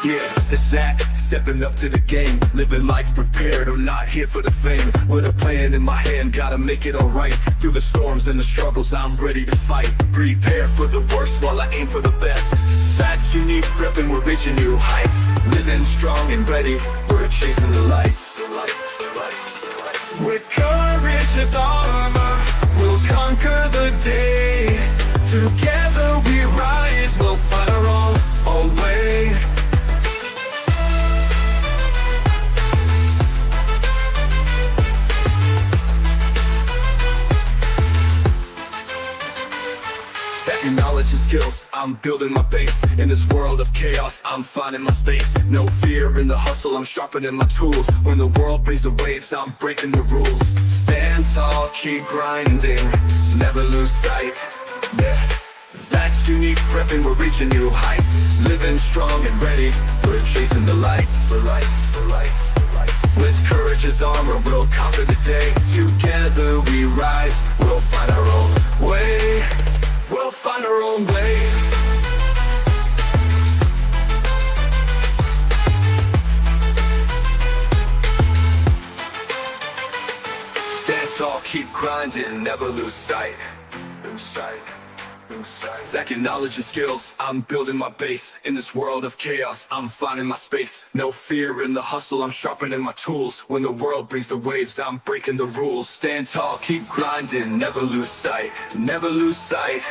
Yeah, it's Zach, stepping up to the game, living life prepared, I'm not here for the fame. With a plan in my hand, gotta make it alright. Through the storms and the struggles, I'm ready to fight. Prepare for the worst while I aim for the best. Zach's unique prepping, we're reaching new heights. Living strong and ready, we're chasing the lights. With courage as armor, we'll conquer the day. Together we rise, we'll fight our own way. Stacking knowledge and skills, I'm building my base. In this world of chaos, I'm finding my space. No fear in the hustle, I'm sharpening my tools. When the world brings the waves, I'm breaking the rules. Stand tall, keep grinding, never lose sight. Yeah, Zach's unique prepping, we're reaching new heights. Living strong and ready, we're chasing the lights. With courage as armor, we'll conquer the day. Together we rise, we'll find our own way. We'll find our own way. Stand tall, keep grinding, never lose sight. Stacking knowledge and skills, I'm building my base. In this world of chaos, I'm finding my space. No fear in the hustle, I'm sharpening my tools. When the world brings the waves, I'm breaking the rules. Stand tall, keep grinding, never lose sight. Never lose sight.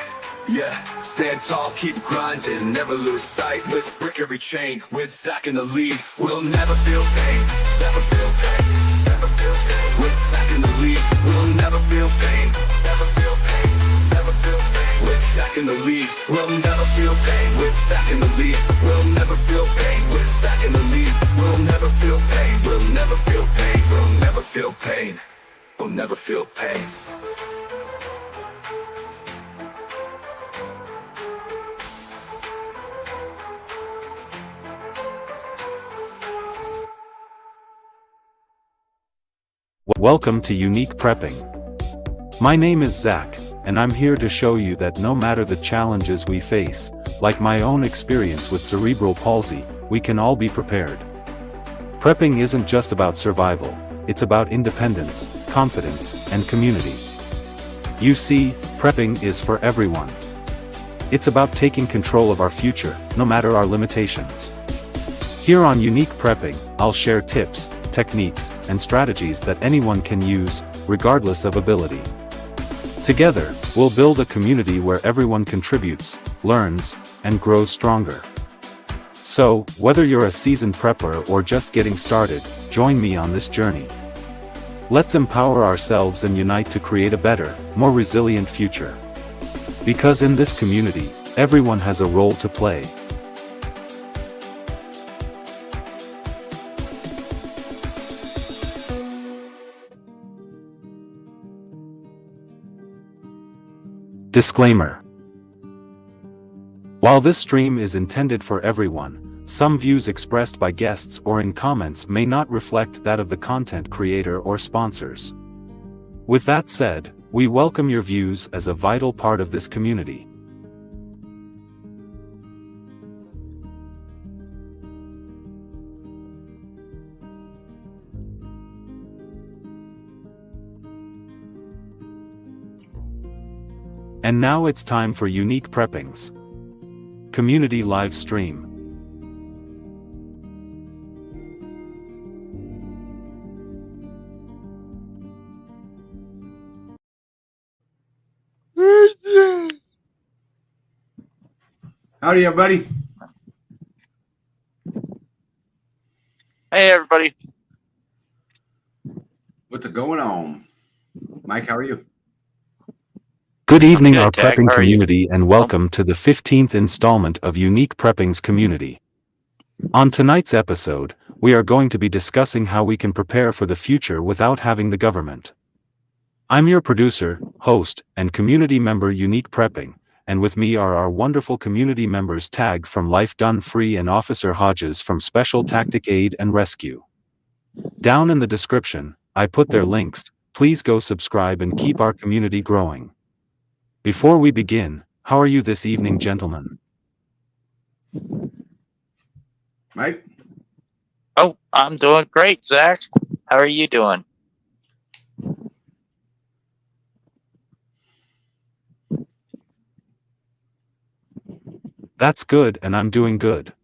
Yeah, stand tall, keep grinding, never lose sight. Let's break every chain, with Zach in the lead. We'll never feel pain, never feel pain, never feel pain. With Zach in the lead, we'll never feel pain, never feel pain, never feel pain. With Zach in the lead, we'll never feel pain. With Zach in the lead, we'll never feel pain. With Zach in the lead, we'll never feel pain. We'll never feel pain. We'll never feel pain. We'll never feel pain. Welcome to Unique Prepping. My name is Zach, and I'm here to show you that no matter the challenges we face, like my own experience with cerebral palsy, we can all be prepared. Prepping isn't just about survival, it's about independence, confidence, and community. You see, prepping is for everyone. It's about taking control of our future, no matter our limitations. Here on Unique Prepping, I'll share tips, techniques, and strategies that anyone can use, regardless of ability. Together, we'll build a community where everyone contributes, learns, and grows stronger. So, whether you're a seasoned prepper or just getting started, join me on this journey. Let's empower ourselves and unite to create a better, more resilient future. Because in this community, everyone has a role to play. Disclaimer. While this stream is intended for everyone, some views expressed by guests or in comments may not reflect that of the content creator or sponsors. With that said, we welcome your views as a vital part of this community. And now it's time for Unique Preppings Community Live Stream. Howdy, everybody. Hey, everybody. What's going on? Mike, how are you? Good evening, Good, our Tag. prepping How are you? community, and welcome to the 15th installment of Unique Prepping's Community. On tonight's episode, we are going to be discussing how we can prepare for the future without having the government. I'm your producer, host, and community member Unique Prepping, and with me are our wonderful community members Tag from LifeDoneFree and Officer Hodges from Special Tactic Aid and Rescue. Down in the description, I put their links. Please go subscribe and keep our community growing. Before we begin, how are you this evening, gentlemen? Mike? Oh, I'm doing great, Zach. How are you doing? That's good, and I'm doing good.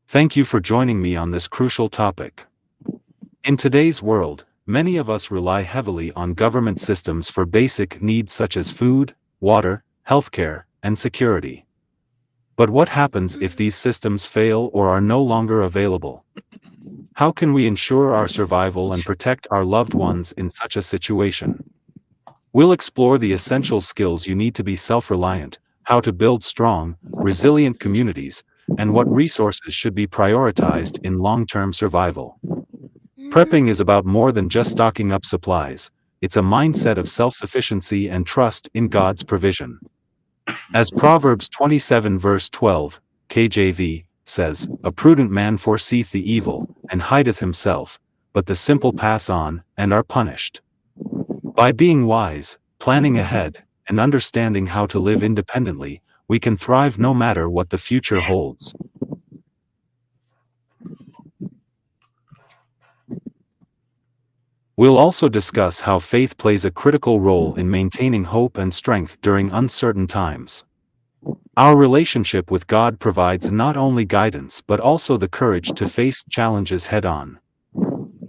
Thank you for joining me on this crucial topic. In today's world, many of us rely heavily on government systems for basic needs such as food, water, healthcare, and security. But what happens if these systems fail or are no longer available? How can we ensure our survival and protect our loved ones in such a situation? We'll explore the essential skills you need to be self-reliant, how to build strong, resilient communities, and what resources should be prioritized in long-term survival. Prepping is about more than just stocking up supplies. It's a mindset of self-sufficiency and trust in God's provision. As Proverbs 27 verse 12, KJV, says, "A prudent man foreseeth the evil, and hideth himself, but the simple pass on, and are punished." By being wise, planning ahead, and understanding how to live independently, we can thrive no matter what the future holds. We'll also discuss how faith plays a critical role in maintaining hope and strength during uncertain times. Our relationship with God provides not only guidance but also the courage to face challenges head-on.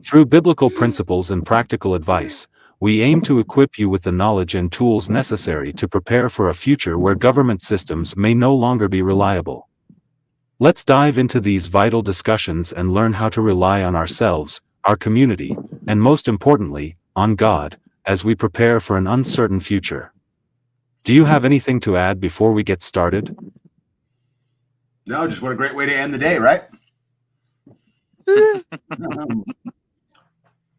Through biblical principles and practical advice, we aim to equip you with the knowledge and tools necessary to prepare for a future where government systems may no longer be reliable. Let's dive into these vital discussions and learn how to rely on ourselves, our community, and most importantly, on God, as we prepare for an uncertain future. Do you have anything to add before we get started? No, just what a great way to end the day, right?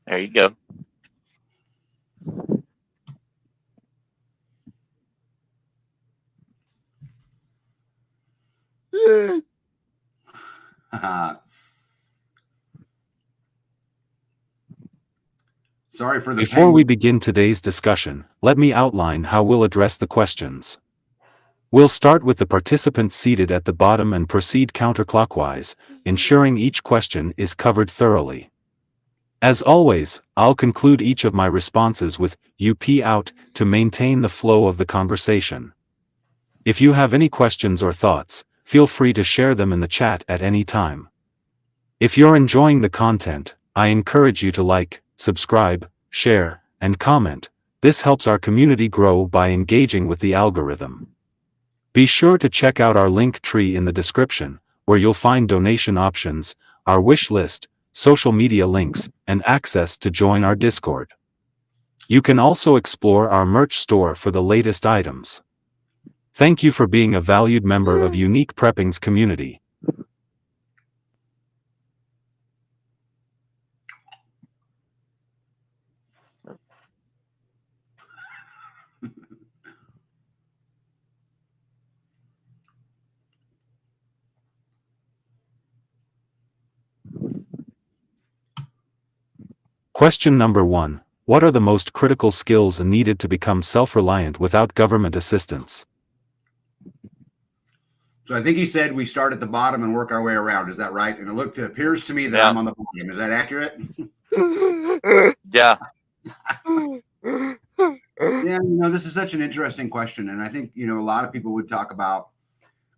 There you go. Sorry for the Before pain. we begin today's discussion, let me outline how we'll address the questions. We'll start with the participants seated at the bottom and proceed counterclockwise, ensuring each question is covered thoroughly. As always, I'll conclude each of my responses with "UP out" to maintain the flow of the conversation. If you have any questions or thoughts, feel free to share them in the chat at any time. If you're enjoying the content, I encourage you to like, subscribe, share, and comment. This helps our community grow by engaging with the algorithm. Be sure to check out our LinkTree in the description, where you'll find donation options, our wish list, social media links, and access to join our Discord. You can also explore our merch store for the latest items. Thank you for being a valued member of Unique Prepping's community. Question number 1. What are the most critical skills needed to become self-reliant without government assistance? So I think he said we start at the bottom and work our way around. Is that right? And it appears to me that Yeah. I'm on the bottom. Is that accurate? Yeah. Yeah, this is such an interesting question. And I think, a lot of people would talk about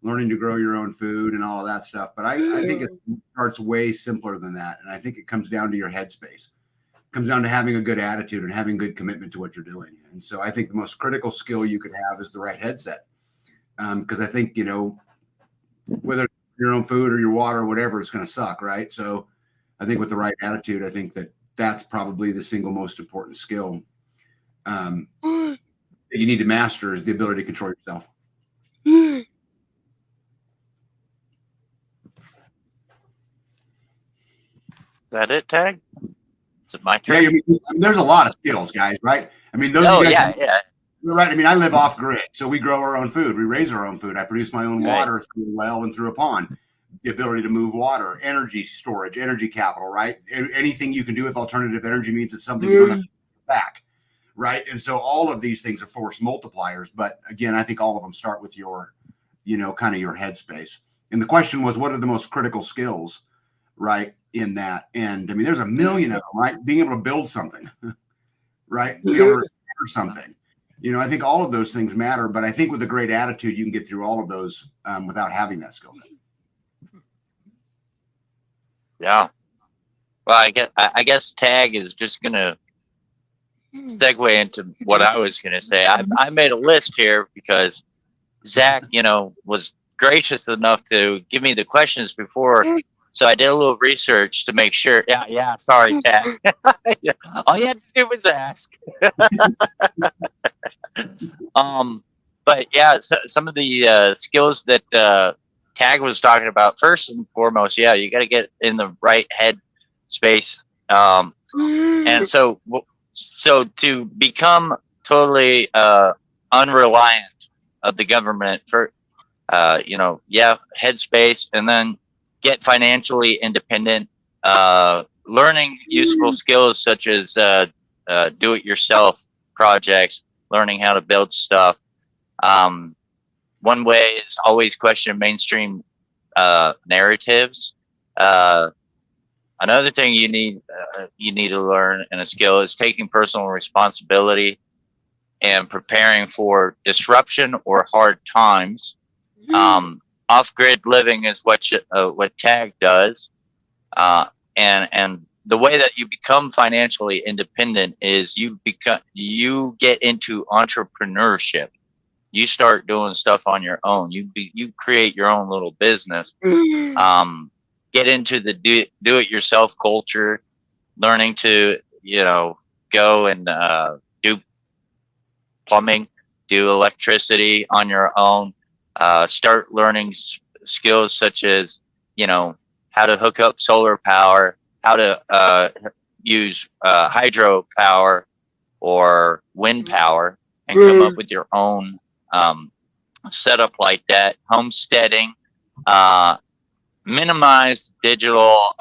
learning to grow your own food and all of that stuff. But I think it starts way simpler than that. And I think it comes down to your headspace. It comes down to having a good attitude and having good commitment to what you're doing. And so I think the most critical skill you could have is the right headset. Because I think, whether it's your own food or your water or whatever, it's going to suck, right? So I think with the right attitude, I think that's probably the single most important skill that you need to master is the ability to control yourself. Is that it, Tag? Is it my turn? Yeah, there's a lot of skills, guys, right? I mean, those of you guys, yeah. right? I mean, I live off grid, so we grow our own food. We raise our own food. I produce my own Right. water through a well and through a pond. The ability to move water, energy storage, energy capital, right? Anything you can do with alternative energy means it's something you don't have to pay back, right? And so all of these things are force multipliers. But again, I think all of them start with your, kind of your headspace. And the question was, what are the most critical skills, right, in that? And I mean, there's a million of them, right? Being able to build something, right? Being able to repair something. You know, I think all of those things matter, but I think with a great attitude, you can get through all of those without having that skill set. Yeah. Well, I guess tag is just gonna segue into what I was gonna say. I made a list here because Zach, was gracious enough to give me the questions before, so I did a little research to make sure. Yeah. Sorry, tag. Yeah, all you had to do was ask. But yeah, so some of the skills that Tag was talking about, first and foremost, yeah, you got to get in the right head space. And so to become totally unreliant of the government for, headspace, and then get financially independent, learning useful skills such as do-it-yourself projects, learning how to build stuff. One way is always question mainstream narratives. Another thing you need to learn, and a skill, is taking personal responsibility and preparing for disruption or hard times. Off-grid living is what TAG does, and the way that you become financially independent is you get into entrepreneurship. You start doing stuff on your own. You create your own little business. Get into the do-it-yourself culture, learning to go and do plumbing, do electricity on your own. Start learning skills such as how to hook up solar power, how to use hydro power or wind power, and come up with your own setup like that. Homesteading, minimize digital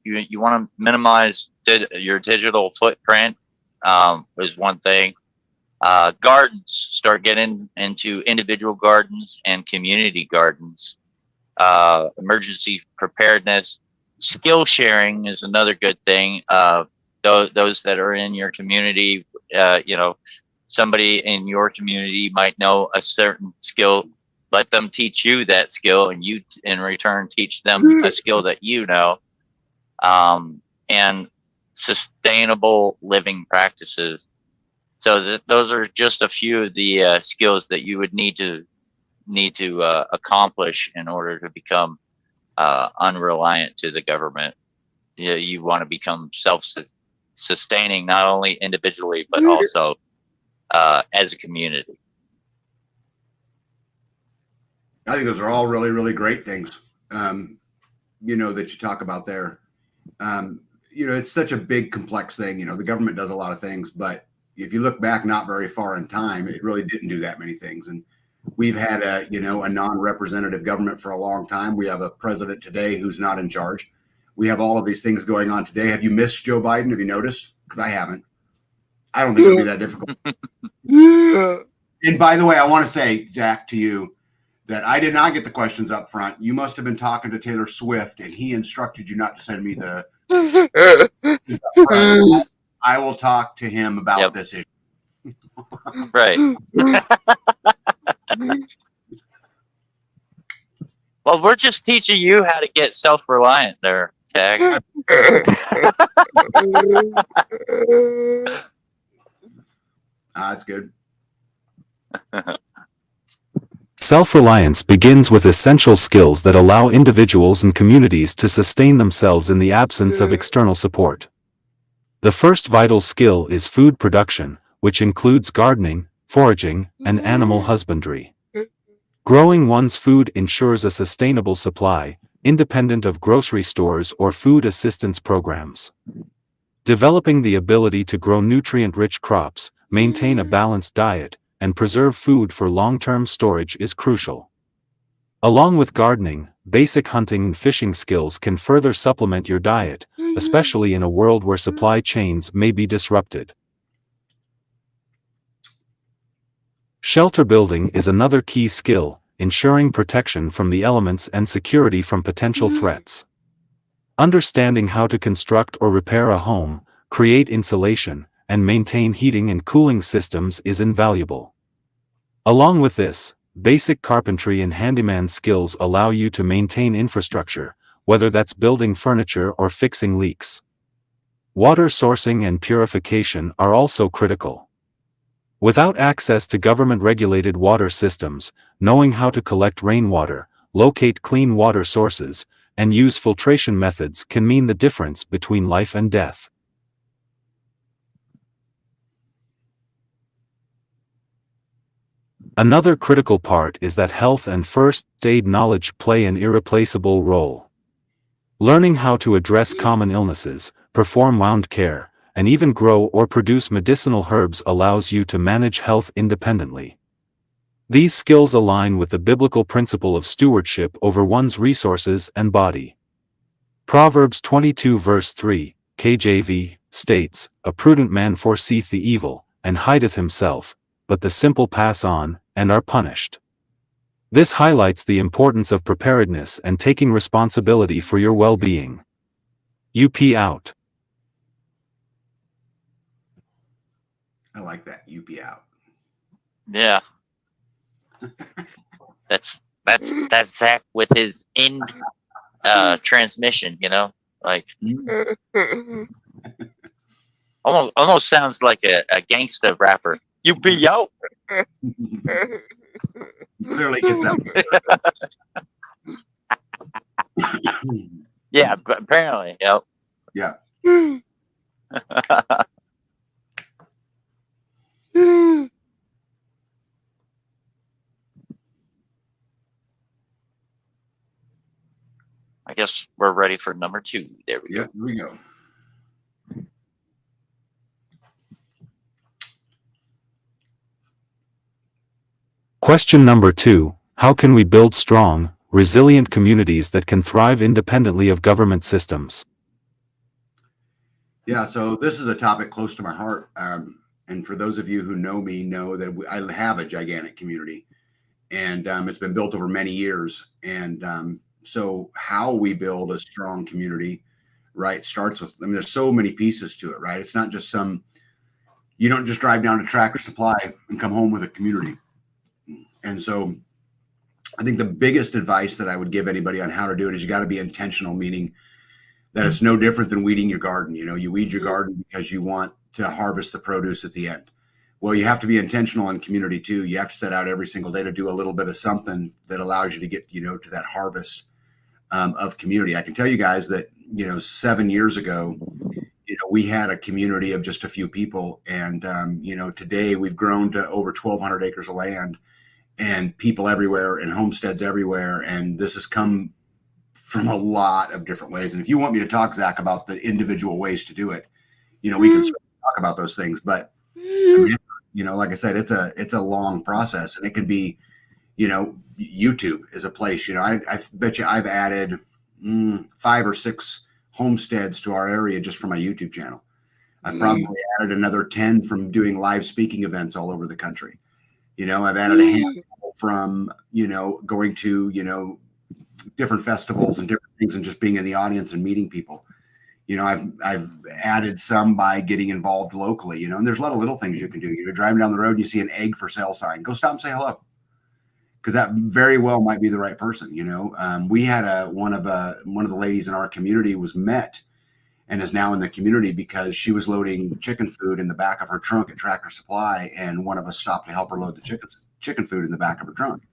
you want to minimize your digital footprint, is one thing. Gardens, start getting into individual gardens and community gardens. Emergency preparedness, skill sharing is another good thing. Those that are in your community, somebody in your community might know a certain skill. Let them teach you that skill, and you in return teach them a skill that you know. And sustainable living practices. So those are just a few of the skills that you would need to accomplish in order to become unreliant to the government. You want to become self-sustaining, not only individually but also as a community. I think those are all really, really great things, that you talk about there. It's such a big, complex thing. The government does a lot of things, but if you look back not very far in time, it really didn't do that many things. And we've had a non-representative government for a long time. We have a president today who's not in charge. We have all of these things going on today. Have you missed Joe Biden? Have you noticed? Because I haven't. I don't think it'll be that difficult. And by the way, I want to say, Zach, to you, that I did not get the questions up front. You must have been talking to Taylor Swift, and he instructed you not to send me the. I will talk to him about this issue. Right. Well, we're just teaching you how to get self-reliant there, Tag. That's good. Self-reliance begins with essential skills that allow individuals and communities to sustain themselves in the absence of external support. The first vital skill is food production, which includes gardening, foraging, and animal husbandry. Growing one's food ensures a sustainable supply, independent of grocery stores or food assistance programs. Developing the ability to grow nutrient-rich crops, maintain a balanced diet, and preserve food for long-term storage is crucial. Along with gardening, basic hunting and fishing skills can further supplement your diet, especially in a world where supply chains may be disrupted. Shelter building is another key skill, ensuring protection from the elements and security from potential threats. Understanding how to construct or repair a home, create insulation, and maintain heating and cooling systems is invaluable. Along with this, basic carpentry and handyman skills allow you to maintain infrastructure, whether that's building furniture or fixing leaks. Water sourcing and purification are also critical. Without access to government-regulated water systems, knowing how to collect rainwater, locate clean water sources, and use filtration methods can mean the difference between life and death. Another critical part is that health and first aid knowledge play an irreplaceable role. Learning how to address common illnesses, perform wound care, and even grow or produce medicinal herbs allows you to manage health independently. These skills align with the biblical principle of stewardship over one's resources and body. Proverbs 22 verse 3, KJV, states, "A prudent man foreseeth the evil, and hideth himself, but the simple pass on, and are punished." This highlights the importance of preparedness and taking responsibility for your well-being. UP out. I like that. UP out. Yeah. That's Zach with his end transmission, you know, like almost sounds like a gangsta rapper. You be out. Clearly gets that. Yeah, but apparently, yep. Yeah. I guess we're ready for number 2. There we Yep, here we go. Question number 2, how can we build strong, resilient communities that can thrive independently of government systems? Yeah, so this is a topic close to my heart. And for those of you who know me, know that I have a gigantic community, and it's been built over many years. And so how we build a strong community, right, starts with, I mean, there's so many pieces to it, right? It's not just you don't just drive down to Tractor Supply and come home with a community. And so I think the biggest advice that I would give anybody on how to do it is you got to be intentional, meaning that it's no different than weeding your garden. You know, you weed your garden because you want to harvest the produce at the end. Well, you have to be intentional in community too. You have to set out every single day to do a little bit of something that allows you to get, to that harvest of community. I can tell you guys that, 7 years ago, we had a community of just a few people. And, today we've grown to over 1,200 acres of land and people everywhere and homesteads everywhere. And this has come from a lot of different ways. And if you want me to talk, Zach, about the individual ways to do it, we can certainly talk about those things. But like I said, it's a long process, and it can be, YouTube is a place. I bet you I've added 5 or 6 homesteads to our area just from my YouTube channel. I've probably added another 10 from doing live speaking events all over the country. I've added a handful from going to different festivals and different things and just being in the audience and meeting people. I've added some by getting involved locally, and there's a lot of little things you can do. You're driving down the road and you see an egg for sale sign, go stop and say hello. Because that very well might be the right person. We had one of the ladies in our community was met and is now in the community because she was loading chicken food in the back of her trunk at Tractor Supply, and one of us stopped to help her load the chicken food in the back of her trunk.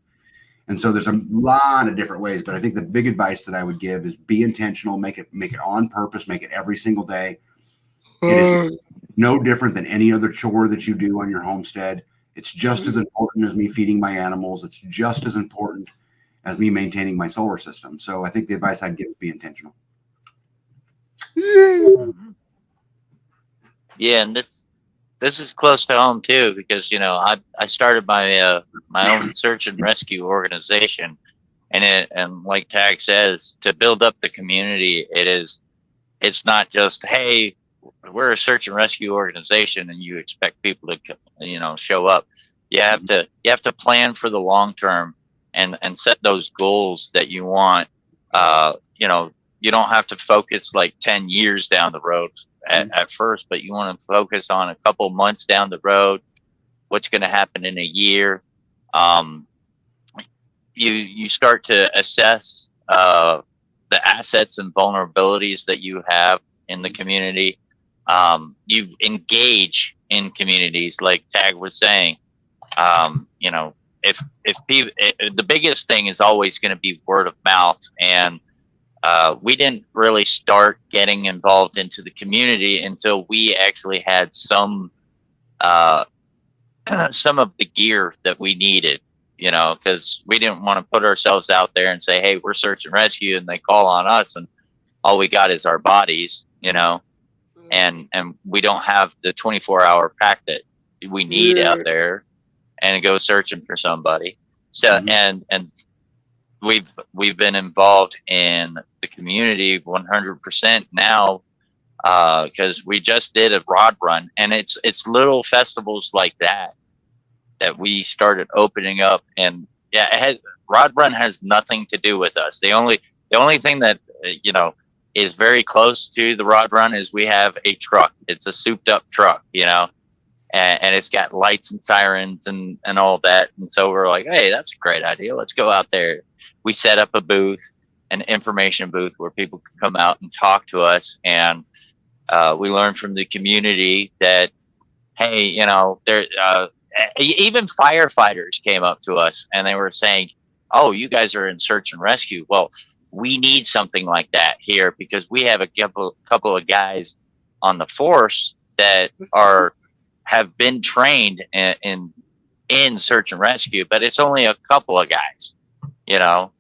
And so there's a lot of different ways, but I think the big advice that I would give is be intentional, make it on purpose, make it every single day. It is no different than any other chore that you do on your homestead. It's just as important as me feeding my animals. It's just as important as me maintaining my solar system. So I think the advice I'd give is be intentional. Yeah, and this is close to home too, because I started my my own search and rescue organization, and like Tag says, to build up the community, it's not just, hey, we're a search and rescue organization and you expect people to show up. You have to plan for the long term and set those goals that you want. You know, you don't have to focus like 10 years down the road at first, but you want to focus on a couple months down the road. What's going to happen in a year? You start to assess the assets and vulnerabilities that you have in the community. You engage in communities, like Tag was saying. You know, if people, the biggest thing is always going to be word of mouth, and we didn't really start getting involved into the community until we actually had some of the gear that we needed. You know, because we didn't want to put ourselves out there and say, "Hey, we're search and rescue," and they call on us, and all we got is our bodies. You know, and we don't have the 24-hour pack that we need out there and go searching for somebody. So and we've been involved in the community 100% now, because we just did a rod run, and it's little festivals like that we started opening up. And yeah, rod run has nothing to do with us. The only thing that you know is very close to the rod run is we have a truck. It's a souped up truck, you know, and it's got lights and sirens and all that. And so we're like, hey, that's a great idea. Let's go out there. We set up a booth, an information booth, where people can come out and talk to us. And we learned from the community that, hey, you know, there, even firefighters came up to us and they were saying, oh, you guys are in search and rescue. Well, we need something like that here, because we have a couple of guys on the force that have been trained in search and rescue, but it's only a couple of guys, you know,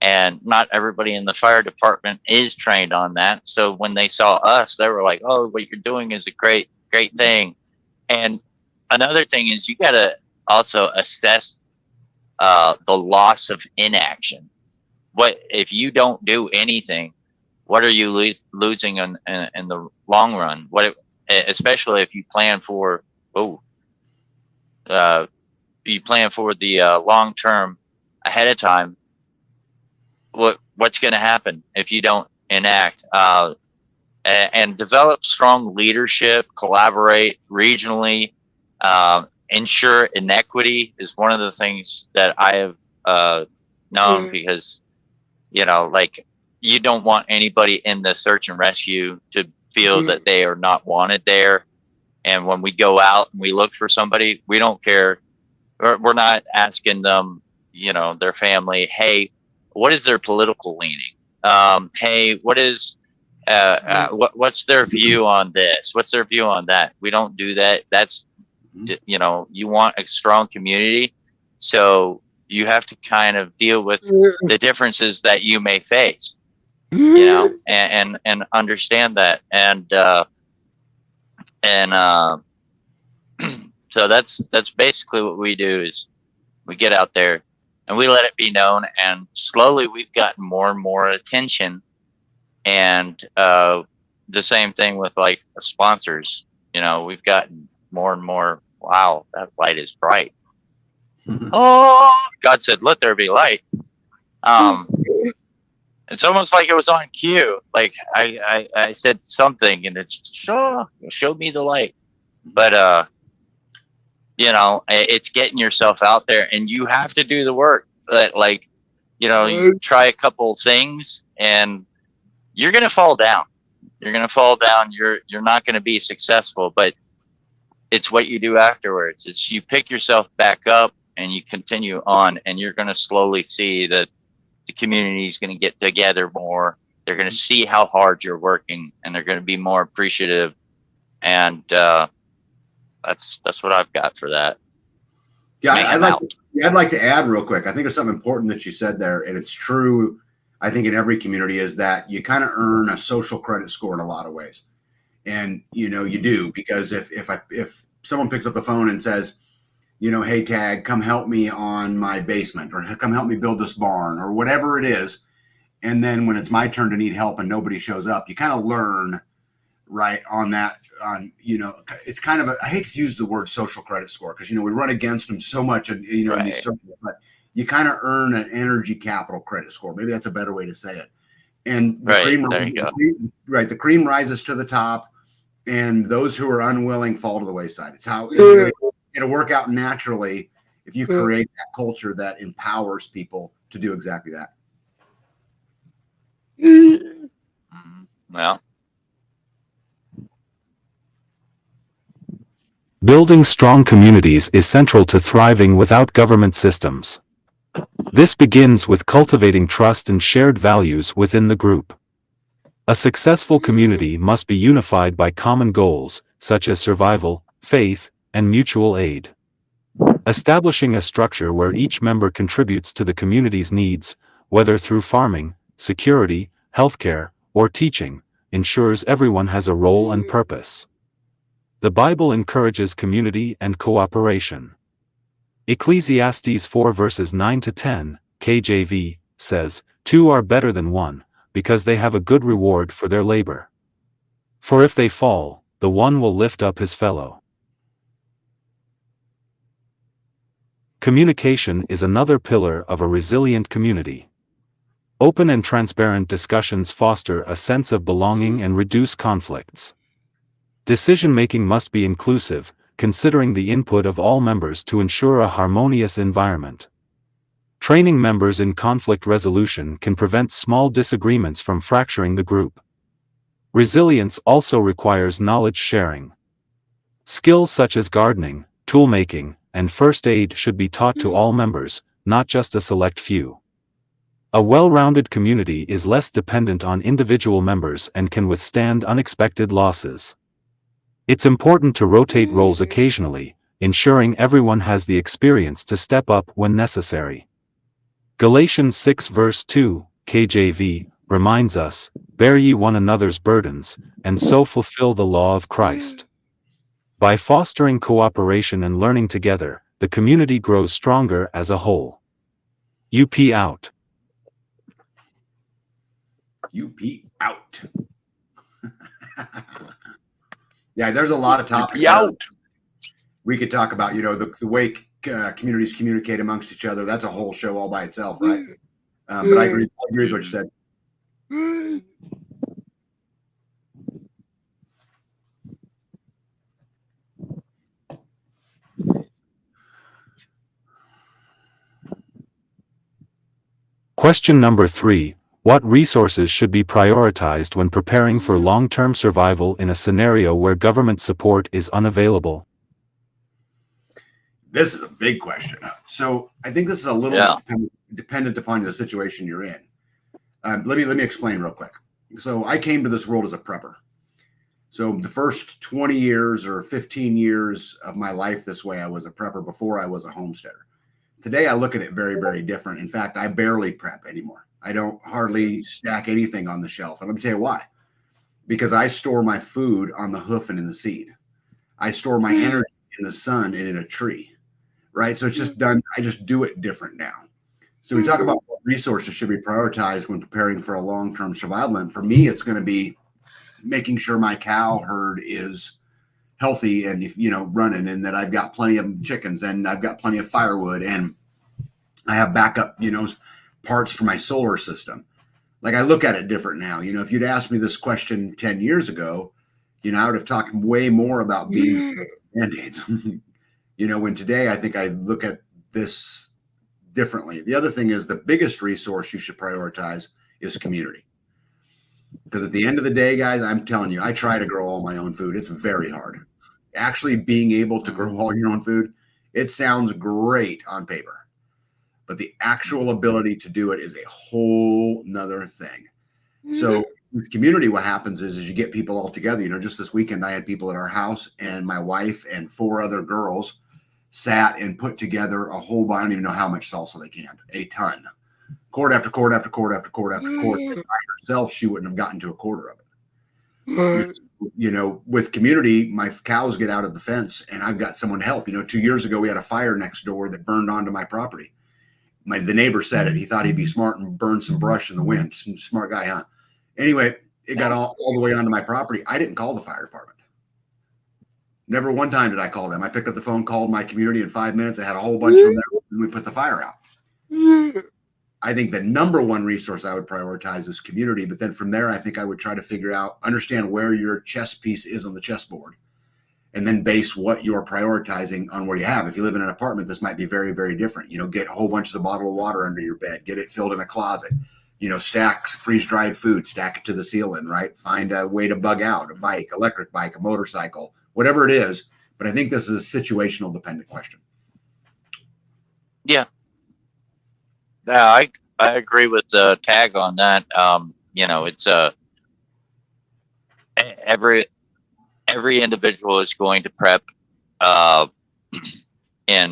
and not everybody in the fire department is trained on that. So when they saw us, they were like, oh, what you're doing is a great thing. And another thing is, you got to also assess the loss of inaction. What if you don't do anything? What are you losing in the long run? Especially if you plan for the long term ahead of time. What's going to happen if you don't enact? And develop strong leadership, collaborate regionally. Ensure inequity is one of the things that I have known, because, you know, like, you don't want anybody in the search and rescue to feel that they are not wanted there. And when we go out and we look for somebody, we don't care. We're not asking them, you know, their family, hey, what is their political leaning? Hey, what is what's their view on this? What's their view on that? We don't do that. That's, you know, you want a strong community, so you have to kind of deal with the differences that you may face, you know, and understand that. And so that's basically what we do, is we get out there and we let it be known, and slowly we've gotten more and more attention. And the same thing with like sponsors, you know, we've gotten more and more, wow, that light is bright. Oh, God said, let there be light. It's almost like it was on cue. Like I said something and it's show me the light. But you know, it's getting yourself out there, and you have to do the work. Like, you know, you try a couple things and you're gonna fall down. You're not gonna be successful, but it's what you do afterwards. It's you pick yourself back up and you continue on, and you're gonna slowly see that the community is gonna get together more. They're gonna see how hard you're working, and they're gonna be more appreciative. And that's what I've got for that. Yeah, I'd like to add real quick. I think there's something important that you said there, and it's true. I think in every community, is that you kind of earn a social credit score in a lot of ways. And, you know, you do, because if someone picks up the phone and says, you know, hey, Tag, come help me on my basement, or come help me build this barn, or whatever it is. And then when it's my turn to need help and nobody shows up, you kind of learn right, on that, it's kind of I hate to use the word social credit score because, we run against them so much, and, in Right. these circles, but you kind of earn an energy capital credit score. Maybe that's a better way to say it. And the Right. cream, There you go. the cream rises to the top, and those who are unwilling fall to the wayside. It's how it'll work out naturally if you create that culture that empowers people to do exactly that. Well, Building strong communities is central to thriving without government systems. This begins with cultivating trust and shared values within the group. A successful community must be unified by common goals, such as survival, faith, and mutual aid. Establishing a structure where each member contributes to the community's needs, whether through farming, security, healthcare, or teaching, ensures everyone has a role and purpose. The Bible encourages community and cooperation. Ecclesiastes 4 verses 9 to 10, KJV, says, "Two are better than one, because they have a good reward for their labor. For if they fall, the one will lift up his fellow." Communication is another pillar of a resilient community. Open and transparent discussions foster a sense of belonging and reduce conflicts. Decision-making must be inclusive, considering the input of all members to ensure a harmonious environment. Training members in conflict resolution can prevent small disagreements from fracturing the group. Resilience also requires knowledge sharing. Skills such as gardening, toolmaking, and first aid should be taught to all members, not just a select few. A well-rounded community is less dependent on individual members and can withstand unexpected losses. It's important to rotate roles occasionally, ensuring everyone has the experience to step up when necessary. Galatians 6 verse 2, KJV, reminds us, "Bear ye one another's burdens, and so fulfill the law of Christ." By fostering cooperation and learning together, the community grows stronger as a whole. UP out. UP out. Yeah, there's a lot of topics we could talk about. The way communities communicate amongst each other. That's a whole show all by itself, right? But I agree with what you said. Question number 3. What resources should be prioritized when preparing for long-term survival in a scenario where government support is unavailable? This is a big question. So I think this is a little bit dependent upon the situation you're in. Let me explain real quick. So I came to this world as a prepper. So the first 20 years or 15 years of my life this way, I was a prepper before I was a homesteader. Today, I look at it very, very different. In fact, I barely prep anymore. I don't hardly stack anything on the shelf. And let me tell you why. Because I store my food on the hoof and in the seed. I store my energy in the sun and in a tree, right? So it's just done. I just do it different now. So we talk about what resources should be prioritized when preparing for a long-term survival. And for me, it's going to be making sure my cow herd is healthy and, running, and that I've got plenty of chickens and I've got plenty of firewood and I have backup, parts for my solar system. Like, I look at it different now. If you'd asked me this question 10 years ago, I would have talked way more about beans and Band-Aids. When today I think I look at this differently. The other thing is the biggest resource you should prioritize is community. Because at the end of the day, guys, I'm telling you, I try to grow all my own food. It's very hard. Actually being able to grow all your own food, it sounds great on paper. But the actual ability to do it is a whole nother thing. So with community, what happens is you get people all together. Just this weekend, I had people at our house, and my wife and 4 other girls sat and put together a whole bunch. I don't even know how much salsa they canned. A ton. Quart after quart after quart after quart after quart. By herself, she wouldn't have gotten to a quarter of it. With community, my cows get out of the fence and I've got someone to help. 2 years ago, we had a fire next door that burned onto my property. The neighbor said it. He thought he'd be smart and burn some brush in the wind. Some smart guy, huh? Anyway, it got all the way onto my property. I didn't call the fire department. Never one time did I call them. I picked up the phone, called my community in 5 minutes. I had a whole bunch from there, and we put the fire out. I think the number one resource I would prioritize is community. But then from there, I think I would try to figure out, understand where your chess piece is on the chessboard, and then base what you're prioritizing on where you have. If you live in an apartment, this might be very, very different. Get a whole bunch of bottle of water under your bed, get it filled in a closet, stack freeze-dried food, stack it to the ceiling, right? Find a way to bug out, a bike, electric bike, a motorcycle, whatever it is. But I think this is a situational dependent question. Yeah. Yeah, I agree with the tag on that. It's every individual is going to prep and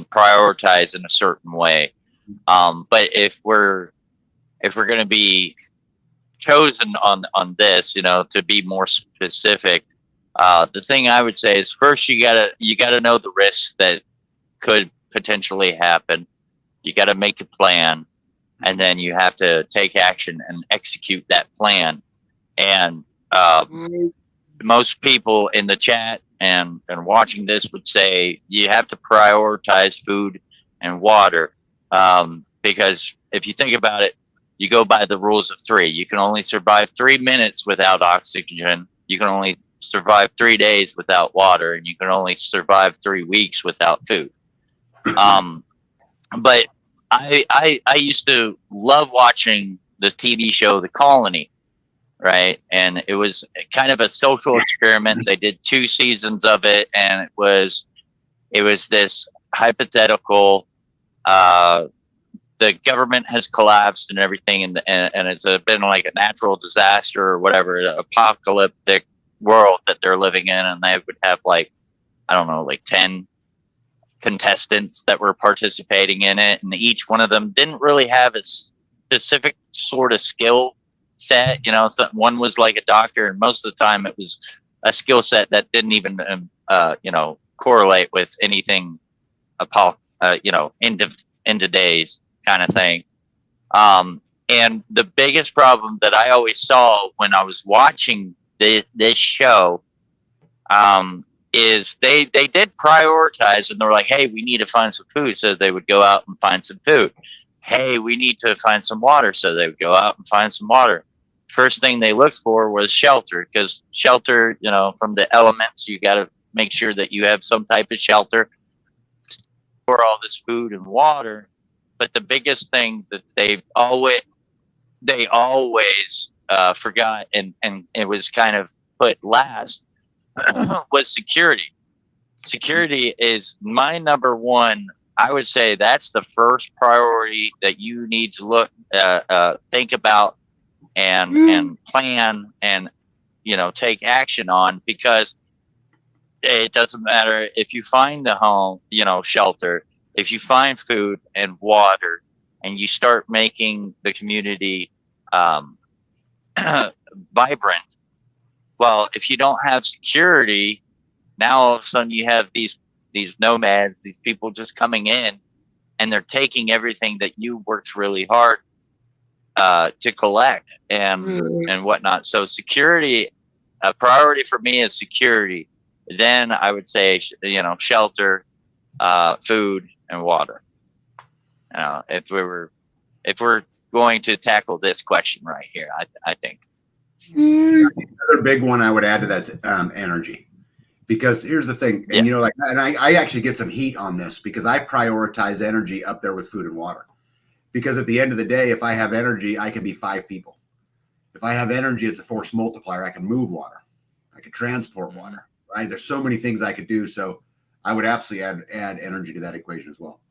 prioritize in a certain way. But if we're going to be chosen on this, to be more specific, the thing I would say is first you gotta know the risks that could potentially happen. You got to make a plan, and then you have to take action and execute that plan. And most people in the chat and watching this would say you have to prioritize food and water, because if you think about it, you go by the rules of three. You can only survive 3 minutes without oxygen. You can only survive 3 days without water, and you can only survive 3 weeks without food. But I used to love watching the TV show The Colony, right? And it was kind of a social experiment. They did 2 seasons of it, and it was this hypothetical. The government has collapsed and everything, and it's been like a natural disaster or whatever, an apocalyptic world that they're living in, and they would have like 10 contestants that were participating in it, and each one of them didn't really have a specific sort of skill set. So one was like a doctor, and most of the time it was a skill set that didn't even correlate with anything end of days kind of thing. And the biggest problem that I always saw when I was watching this show is they did prioritize, and they're like, hey, we need to find some food, so they would go out and find some food. Hey, we need to find some water, so they would go out and find some water. First thing they looked for was shelter, because shelter, from the elements, you got to make sure that you have some type of shelter for all this food and water. But the biggest thing that they always forgot, and it was kind of put last, was security. Security is my number one. I would say that's the first priority that you need to think about and plan and take action on, because it doesn't matter if you find the home, shelter, if you find food and water, and you start making the community vibrant. Well, if you don't have security, now all of a sudden you have these nomads, these people just coming in, and they're taking everything that you worked really hard to collect and whatnot. So security, a priority for me is security. Then I would say, shelter, food, and water. If we're going to tackle this question right here, I think. Another big one I would add to that's energy, because here's the thing, and and I actually get some heat on this because I prioritize energy up there with food and water, because at the end of the day, if I have energy, I can be 5 people. If I have energy, it's a force multiplier. I can move water, I can transport water, right? There's so many things I could do. So I would absolutely add energy to that equation as well.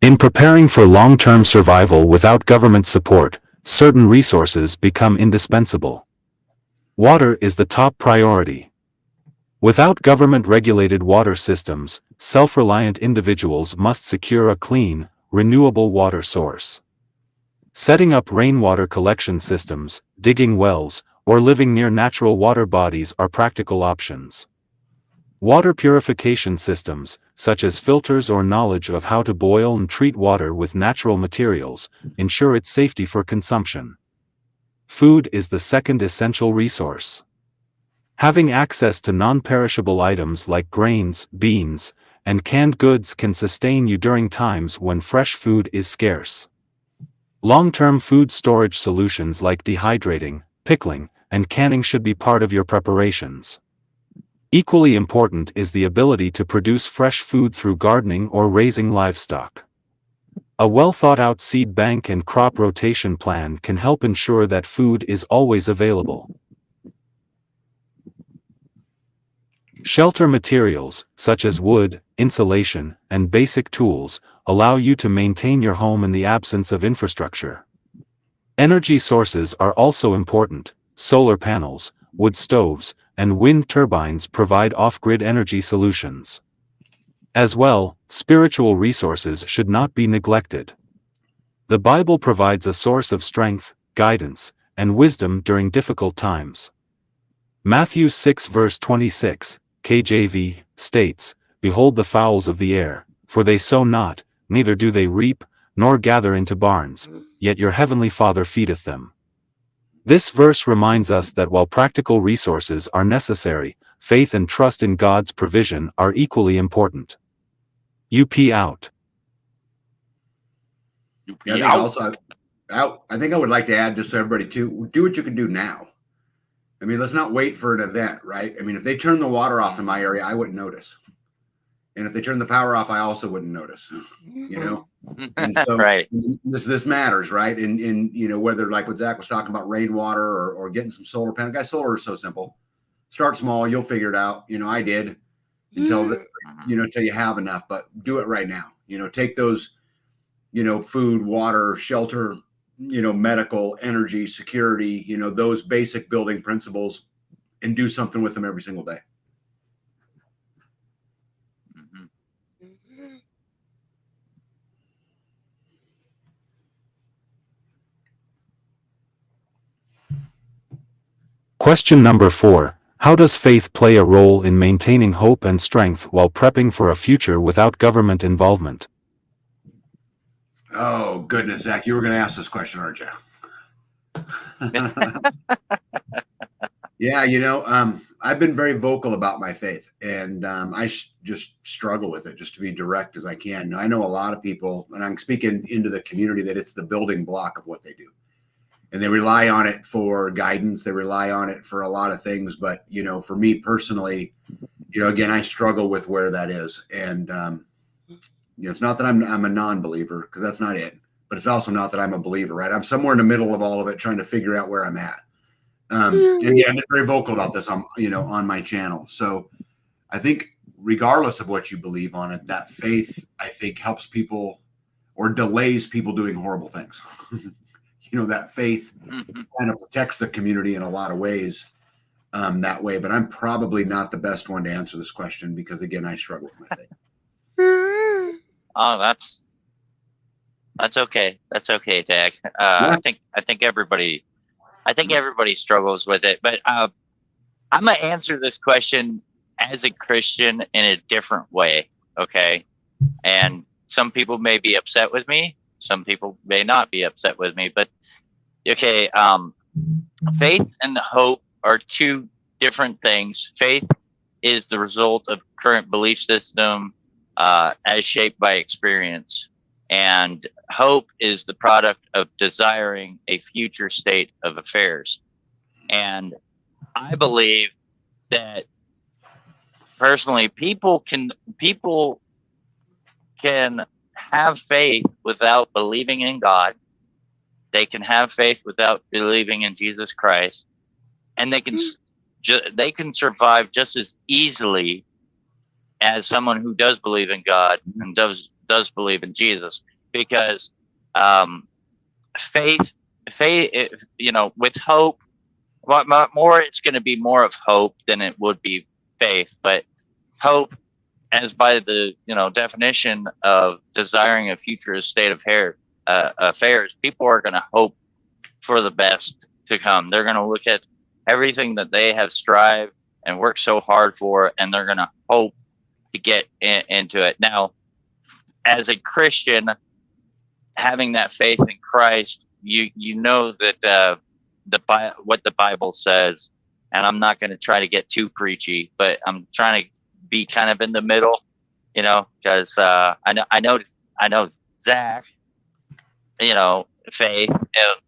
In preparing for long-term survival without government support, certain resources become indispensable. Water is the top priority. Without government-regulated water systems, self-reliant individuals must secure a clean, renewable water source. Setting up rainwater collection systems, digging wells, or living near natural water bodies are practical options. Water purification systems, such as filters or knowledge of how to boil and treat water with natural materials, ensure its safety for consumption. Food is the second essential resource. Having access to non-perishable items like grains, beans, and canned goods can sustain you during times when fresh food is scarce. Long-term food storage solutions like dehydrating, pickling, and canning should be part of your preparations. Equally important is the ability to produce fresh food through gardening or raising livestock. A well-thought-out seed bank and crop rotation plan can help ensure that food is always available. Shelter materials, such as wood, insulation, and basic tools, allow you to maintain your home in the absence of infrastructure. Energy sources are also important. Solar panels, wood stoves, and wind turbines provide off-grid energy solutions. As well, spiritual resources should not be neglected. The Bible provides a source of strength, guidance, and wisdom during difficult times. Matthew 6 verse 26, KJV, states, "Behold the fowls of the air, for they sow not, neither do they reap, nor gather into barns, yet your heavenly Father feedeth them." This verse reminds us that while practical resources are necessary, faith and trust in God's provision are equally important. UP out. Yeah, I think also, I think I would like to add just so everybody too, do what you can do now. I mean, let's not wait for an event, right? I mean, if they turn the water off in my area, I wouldn't notice. And if they turn the power off, I also wouldn't notice, you know? And so Right. this matters, right? And you know, whether like what Zach was talking about, rainwater or getting some solar panels. Guys, solar is so simple. Start small, you'll figure it out. You know, I did until until you have enough, but do it right now. You know, take those, you know, food, water, shelter, you know, medical, energy, security, you know, those basic building principles, and do something with them every single day. Question number 4. How does faith play a role in maintaining hope and strength while prepping for a future without government involvement? Oh, goodness, Zach, you were going to ask this question, aren't you? Yeah, you know, I've been very vocal about my faith, and I just struggle with it, just to be direct as I can. I know a lot of people, and I'm speaking into the community, that it's the building block of what they do. And they rely on it for guidance. They rely on it for a lot of things. But, you know, for me personally, you know, again, I struggle with where that is. And, you know, it's not that I'm a non-believer, because that's not it. But it's also not that I'm a believer, right? I'm somewhere in the middle of all of it, trying to figure out where I'm at. And yeah, I've been very vocal about this on, you know, on my channel. So I think regardless of what you believe on it, that faith, I think, helps people or delays people doing horrible things. You know, that faith kind of protects the community in a lot of ways that way. But I'm probably not the best one to answer this question because, again, I struggle with my faith. Oh, that's okay. That's okay, Tag. I think everybody struggles with it. But I'm gonna answer this question as a Christian in a different way. Okay, and some people may be upset with me. Some people may not be upset with me, but okay. Faith and hope are two different things. Faith is the result of current belief system as shaped by experience, and hope is the product of desiring a future state of affairs. And I believe that personally, people can have faith without believing in God. They can have faith without believing in Jesus Christ, and they can survive just as easily as someone who does believe in God and does believe in Jesus. Because faith, you know, with hope, more it's going to be more of hope than it would be faith. But hope, as by the definition of desiring a future state of affairs, people are going to hope for the best to come. They're going to look at everything that they have strived and worked so hard for, and they're going to hope to get into it. Now, as a Christian, having that faith in Christ, you know that what the Bible says, and I'm not going to try to get too preachy, but I'm trying to be kind of in the middle, because I know Zach, faith,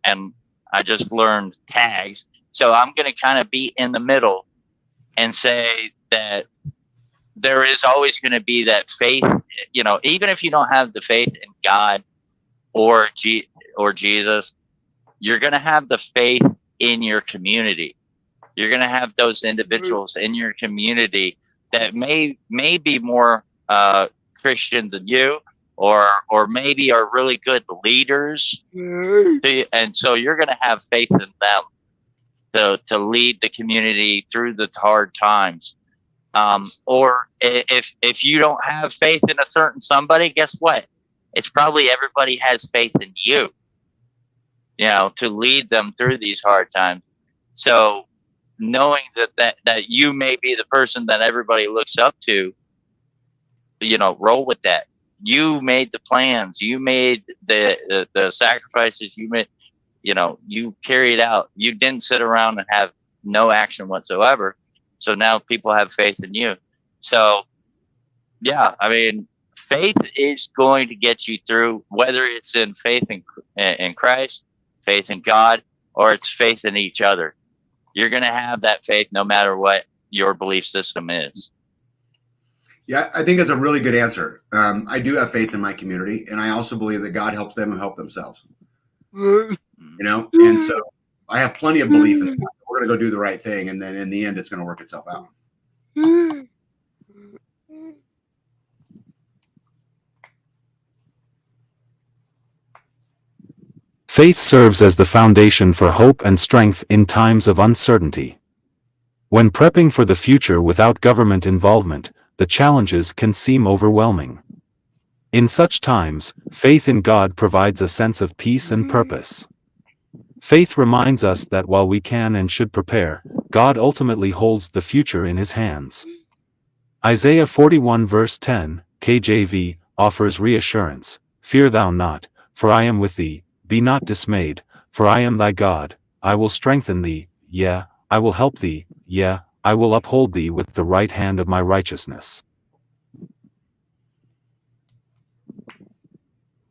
and I just learned tags, so I'm going to kind of be in the middle and say that there is always going to be that faith, even if you don't have the faith in God or Jesus, you're going to have the faith in your community. You're going to have those individuals in your community that may be more Christian than you, or maybe are really good leaders. And so you're going to have faith in them to lead the community through the hard times. Or if you don't have faith in a certain somebody, guess what? It's probably everybody has faith in you, to lead them through these hard times. So knowing that you may be the person that everybody looks up to, roll with that. You made the plans, you made the sacrifices, you made, you carried out. You didn't sit around and have no action whatsoever. So now people have faith in you. So yeah, I mean, faith is going to get you through, whether it's in faith in Christ, faith in God, or it's faith in each other. You're going to have that faith no matter what your belief system is. Yeah, I think that's a really good answer. I do have faith in my community, and I also believe that God helps them who help themselves. And so I have plenty of belief in that. We're going to go do the right thing, and then in the end, it's going to work itself out. Faith serves as the foundation for hope and strength in times of uncertainty. When prepping for the future without government involvement, the challenges can seem overwhelming. In such times, faith in God provides a sense of peace and purpose. Faith reminds us that while we can and should prepare, God ultimately holds the future in His hands. Isaiah 41 verse 10, KJV, offers reassurance. Fear thou not, for I am with thee. Be not dismayed, for I am thy God. I will strengthen thee, yea, I will help thee, yea, I will uphold thee with the right hand of my righteousness.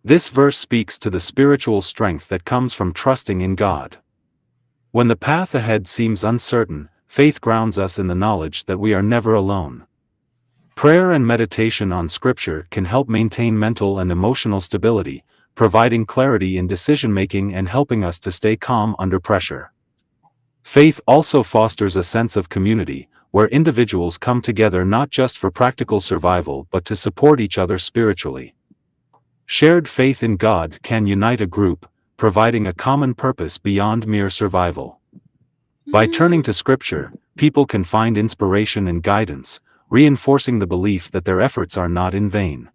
This verse speaks to the spiritual strength that comes from trusting in God. When the path ahead seems uncertain, faith grounds us in the knowledge that we are never alone. Prayer and meditation on Scripture can help maintain mental and emotional stability, providing clarity in decision-making and helping us to stay calm under pressure. Faith also fosters a sense of community, where individuals come together not just for practical survival but to support each other spiritually. Shared faith in God can unite a group, providing a common purpose beyond mere survival. By turning to Scripture, people can find inspiration and guidance, reinforcing the belief that their efforts are not in vain.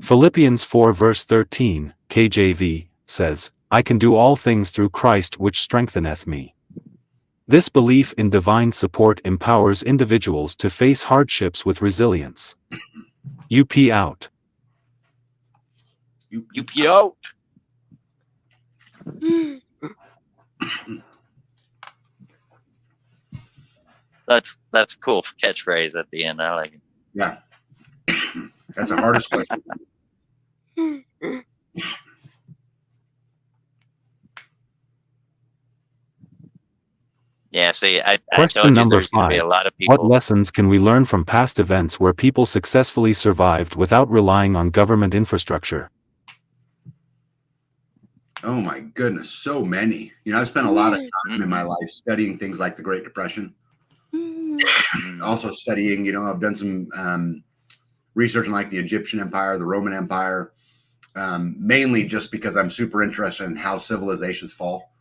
Philippians 4 verse 13, KJV, says, I can do all things through Christ which strengtheneth me. This belief in divine support empowers individuals to face hardships with resilience. UP out. UP out. That's cool catchphrase at the end. I like it. Yeah. That's the hardest question. Yeah, see, I Question told you number there's going to be 5. a lot of What people. lessons can we learn from past events where people successfully survived without relying on government infrastructure? Oh my goodness, so many. I've spent a lot of time in my life studying things like the Great Depression. Also studying, I've done some research on like the Egyptian Empire, the Roman Empire, mainly just because I'm super interested in how civilizations fall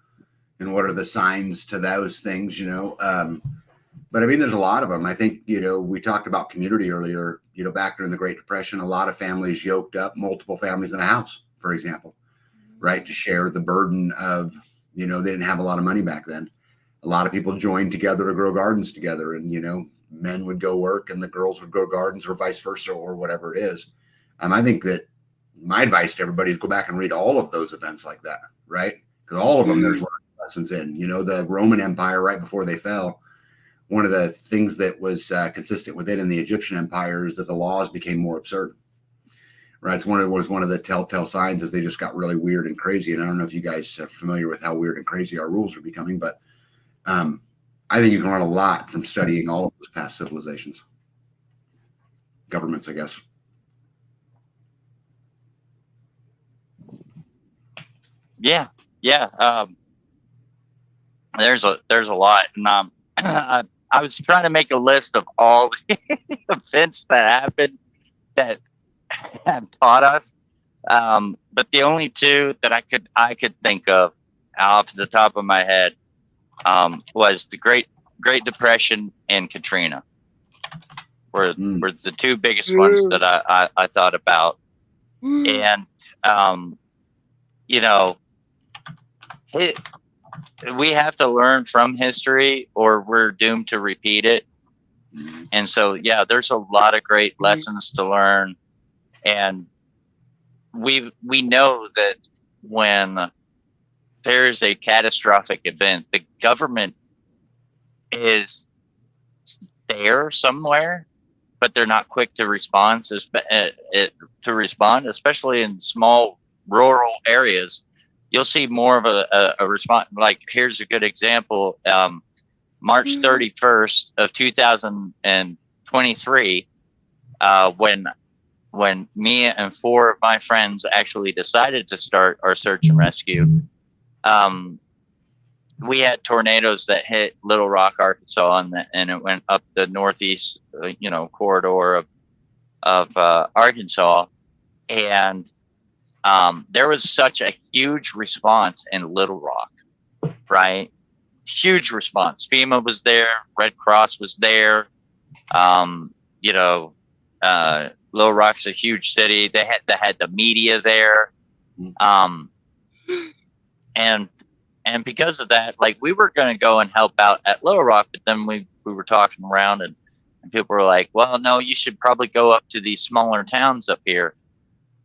and what are the signs to those things, But I mean, there's a lot of them. I think, we talked about community earlier, back during the Great Depression, a lot of families yoked up multiple families in a house, for example, right? To share the burden of, they didn't have a lot of money back then. A lot of people joined together to grow gardens together and, men would go work and the girls would grow gardens, or vice versa, or whatever it is. I think that my advice to everybody is go back and read all of those events like that, right? Because all of them, there's lessons in. The Roman Empire, right before they fell, one of the things that was consistent with it in the Egyptian Empire is that the laws became more absurd. Right, it was one of the telltale signs is they just got really weird and crazy. And I don't know if you guys are familiar with how weird and crazy our rules are becoming, but I think you can learn a lot from studying all of those past civilizations, governments, I guess. Yeah. There's a lot, and I was trying to make a list of all the events that happened that have taught us, but the only two that I could think of off the top of my head was the Great Depression and Katrina were the two biggest ones that I thought about. And we have to learn from history or we're doomed to repeat it. And so there's a lot of great lessons to learn. And we know that when there's a catastrophic event, the government is there somewhere, but they're not quick to respond. Especially in small rural areas. You'll see more of a response. Like, here's a good example. March 31st of 2023, when me and four of my friends actually decided to start our search and rescue, we had tornadoes that hit Little Rock, Arkansas, and it went up the northeast, corridor of Arkansas, and there was such a huge response in Little Rock, right? Huge response. FEMA was there, Red Cross was there. Little Rock's a huge city. They had the media there, and because of that, like, we were going to go and help out at Little Rock, but then we were talking around, and people were like, "Well, no, you should probably go up to these smaller towns up here."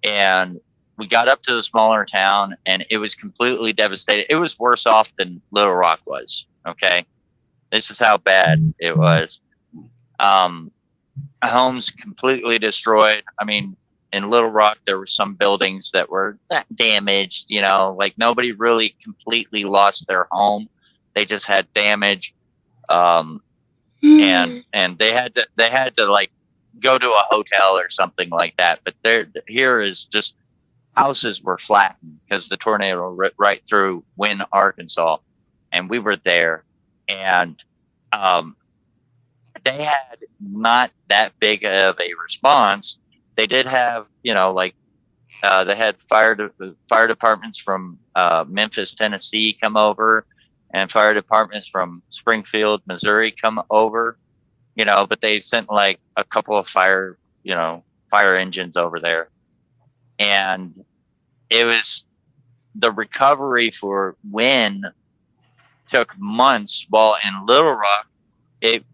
And we got up to the smaller town, and it was completely devastated. It was worse off than Little Rock was. Okay, this is how bad it was. Homes completely destroyed. I mean, in Little Rock, there were some buildings that were damaged. Like, nobody really completely lost their home; they just had damage. And they had to like go to a hotel or something like that. But here is just houses were flattened because the tornado ripped right through Wynne, Arkansas, and we were there, and they had not that big of a response. They did have, they had fire departments from Memphis, Tennessee come over, and fire departments from Springfield, Missouri come over, but they sent like a couple of fire engines over there. And it was the recovery for Wynne took months, while in Little Rock, it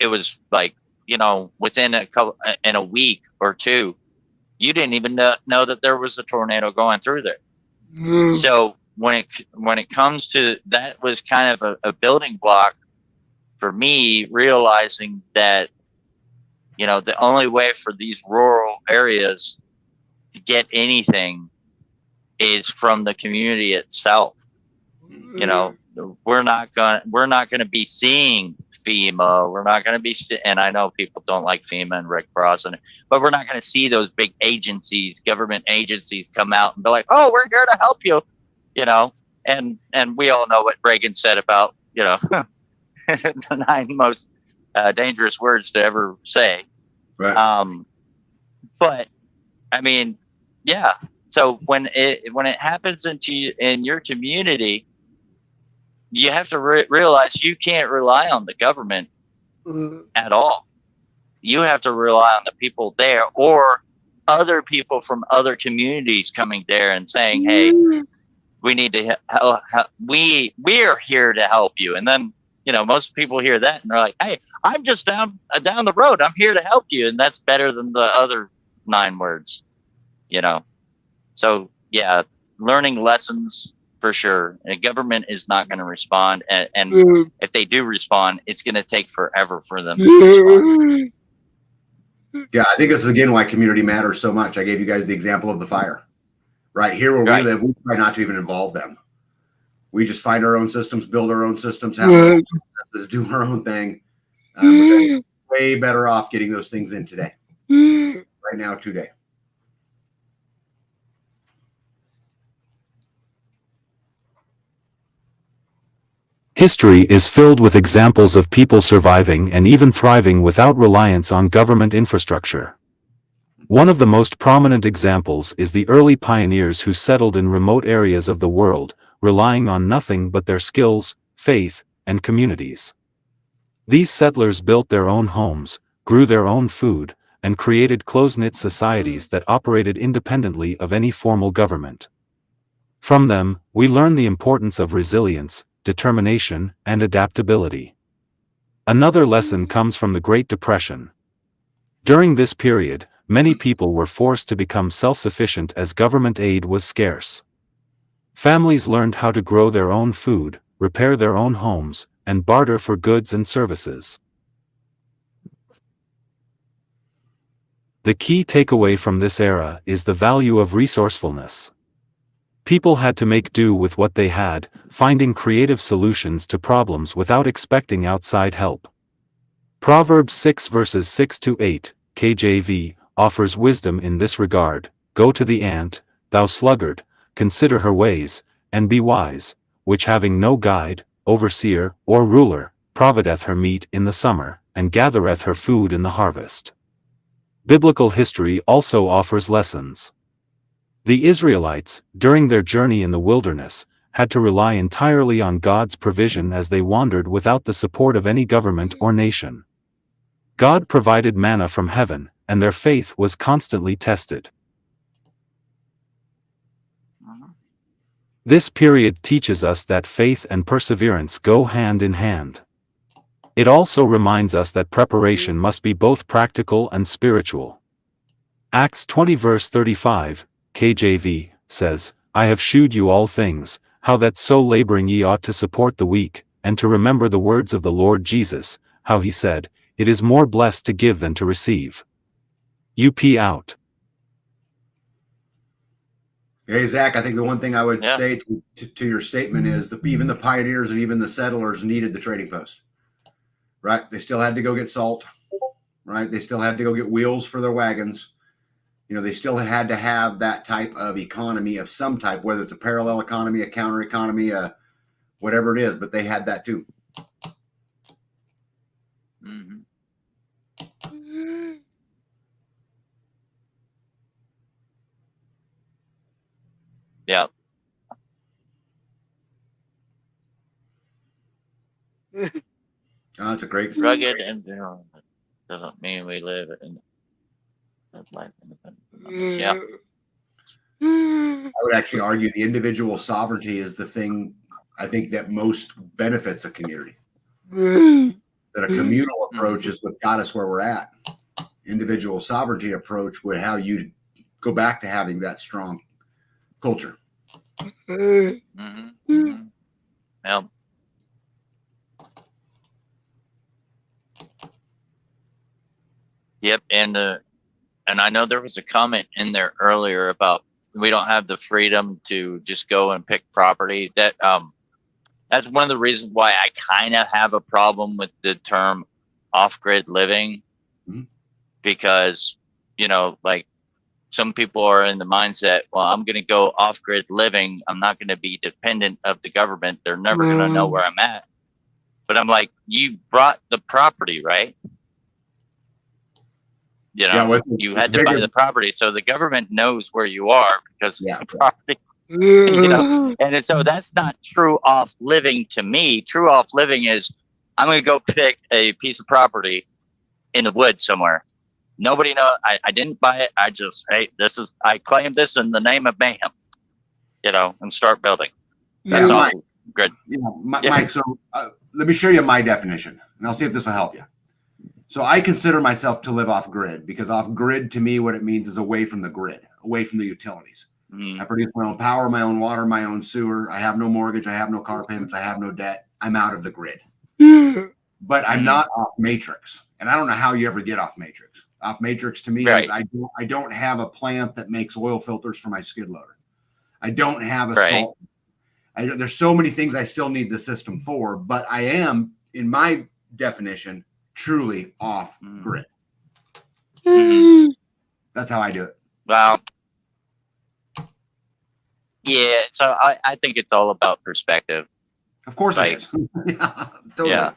was like, within in a week or two, you didn't even know that there was a tornado going through there. So when it comes to that, was kind of a building block for me, realizing that, the only way for these rural areas to get anything is from the community itself. We're not gonna be seeing FEMA. We're not going to be, and I know people don't like FEMA and Red Cross, but we're not going to see those big agencies, government agencies, come out and be like, "Oh, we're here to help you," And we all know what Reagan said about, the 9 most dangerous words to ever say. Right. But I mean, yeah. So when it happens in your community, you have to realize you can't rely on the government at all. You have to rely on the people there, or other people from other communities coming there and saying, "Hey, we need to help. We're here to help you." And then most people hear that and they're like, "Hey, I'm just down the road. I'm here to help you," and that's better than the other 9 words. So yeah, learning lessons for sure. And government is not going to respond, and if they do respond, it's going to take forever for them to respond. Yeah, I think this is again why community matters so much. I gave you guys the example of the fire. Right here where we live, we try not to even involve them. We just find our own systems, build our own systems, have our own processes, do our own thing. We're way better off getting those things in today. Right now, today. History is filled with examples of people surviving and even thriving without reliance on government infrastructure. One of the most prominent examples is the early pioneers who settled in remote areas of the world, relying on nothing but their skills, faith, and communities. These settlers built their own homes, grew their own food, and created close-knit societies that operated independently of any formal government. From them, we learn the importance of resilience, determination, and adaptability. Another lesson comes from the Great Depression. During this period, many people were forced to become self-sufficient as government aid was scarce. Families learned how to grow their own food, repair their own homes, and barter for goods and services. The key takeaway from this era is the value of resourcefulness. People had to make do with what they had, finding creative solutions to problems without expecting outside help. Proverbs 6 verses 6-8, KJV, offers wisdom in this regard. Go to the ant, thou sluggard, consider her ways, and be wise, which having no guide, overseer, or ruler, provideth her meat in the summer, and gathereth her food in the harvest. Biblical history also offers lessons. The Israelites, during their journey in the wilderness, had to rely entirely on God's provision as they wandered without the support of any government or nation. God provided manna from heaven, and their faith was constantly tested. This period teaches us that faith and perseverance go hand in hand. It also reminds us that preparation must be both practical and spiritual. Acts 20 verse 35, KJV, says, I have shewed you all things, how that so laboring ye ought to support the weak, and to remember the words of the Lord Jesus, how he said, it is more blessed to give than to receive. UP out. Hey, Zach, I think the one thing I would say to your statement is that even the pioneers and even the settlers needed the trading post, right? They still had to go get salt, right? They still had to go get wheels for their wagons. They still had to have that type of economy of some type, whether it's a parallel economy, a counter economy, whatever it is, but they had that too. Mm-hmm. Yeah. That's a great rugged and doesn't mean we live in life independent. Yeah. I would actually argue the individual sovereignty is the thing I think that most benefits a community. That a communal approach is what got us where we're at. Individual sovereignty approach would how you go back to having that strong culture. Yeah. Yep, and I know there was a comment in there earlier about we don't have the freedom to just go and pick property. That's one of the reasons why I kind of have a problem with the term off-grid living, because like some people are in the mindset, well, I'm going to go off-grid living. I'm not going to be dependent of the government. They're never going to know where I'm at. But I'm like, you brought the property, right? You had to buy the property, so the government knows where you are because of the property. And so that's not true off living to me. True off living is I'm going to go pick a piece of property in the woods somewhere. Nobody knows. I didn't buy it. I just, I claim this in the name of mayhem, and start building. That's all good. Mike, so let me show you my definition, and I'll see if this will help you. So I consider myself to live off grid, because off grid to me, what it means is away from the grid, away from the utilities. I produce my own power, my own water, my own sewer. I have no mortgage. I have no car payments. I have no debt. I'm out of the grid. But I'm not off matrix. And I don't know how you ever get off matrix. Off matrix to me is I don't have a plant that makes oil filters for my skid loader. I don't have a salt. There's so many things I still need the system for, but I am, in my definition, truly off grid. That's how I do it. Well, yeah. So I think it's all about perspective. Of course it is. Yeah, totally. Yeah.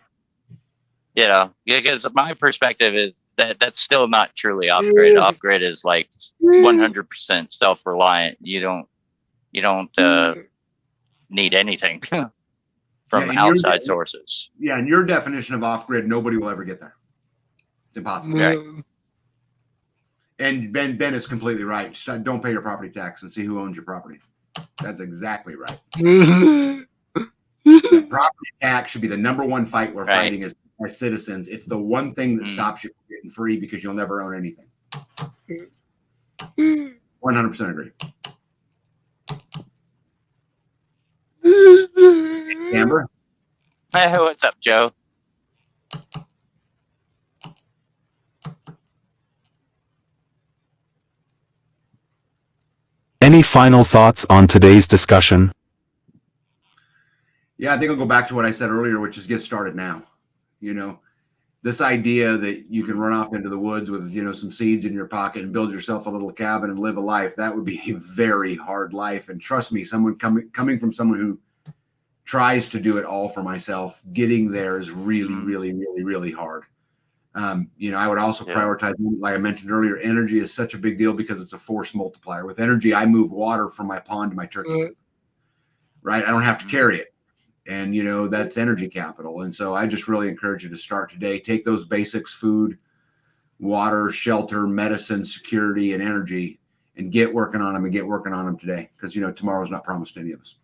You know, because my perspective is that that's still not truly off grid. Off grid is like 100% self-reliant. You don't need anything from outside sources. Yeah, in your definition of off grid, nobody will ever get there. It's impossible. Right. And Ben is completely right. Just don't pay your property tax and see who owns your property. That's exactly right. The property tax should be the number one fight we're fighting as citizens. It's the one thing that stops you from getting free, because you'll never own anything. 100% agree. Amber? Hey, what's up, Joe? Any final thoughts on today's discussion? Yeah, I think I'll go back to what I said earlier, which is get started now. You know, this idea that you can run off into the woods with, you know, some seeds in your pocket and build yourself a little cabin and live a life, that would be a very hard life. And trust me, someone coming from someone who tries to do it all for myself, getting there is really, really, really, really hard. You know, I would also prioritize, like I mentioned earlier, energy is such a big deal because it's a force multiplier. With energy, I move water from my pond to my turkey, right? I don't have to carry it. And, you know, that's energy capital. And so I just really encourage you to start today. Take those basics, food, water, shelter, medicine, security, and energy, and get working on them today. Because, you know, tomorrow's not promised to any of us.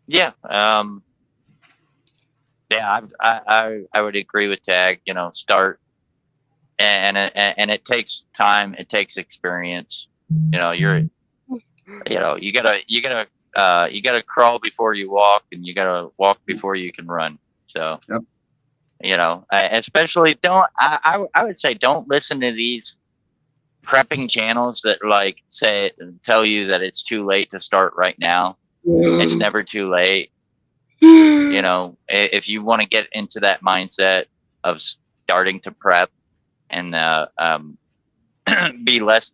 Yeah. I would agree with Tag. You know, start, and it takes time. It takes experience. You know, you gotta crawl before you walk, and you gotta walk before you can run. So, you know, especially I would say don't listen to these prepping channels that like tell you that it's too late to start right now. It's never too late. You know, if you want to get into that mindset of starting to prep and be less,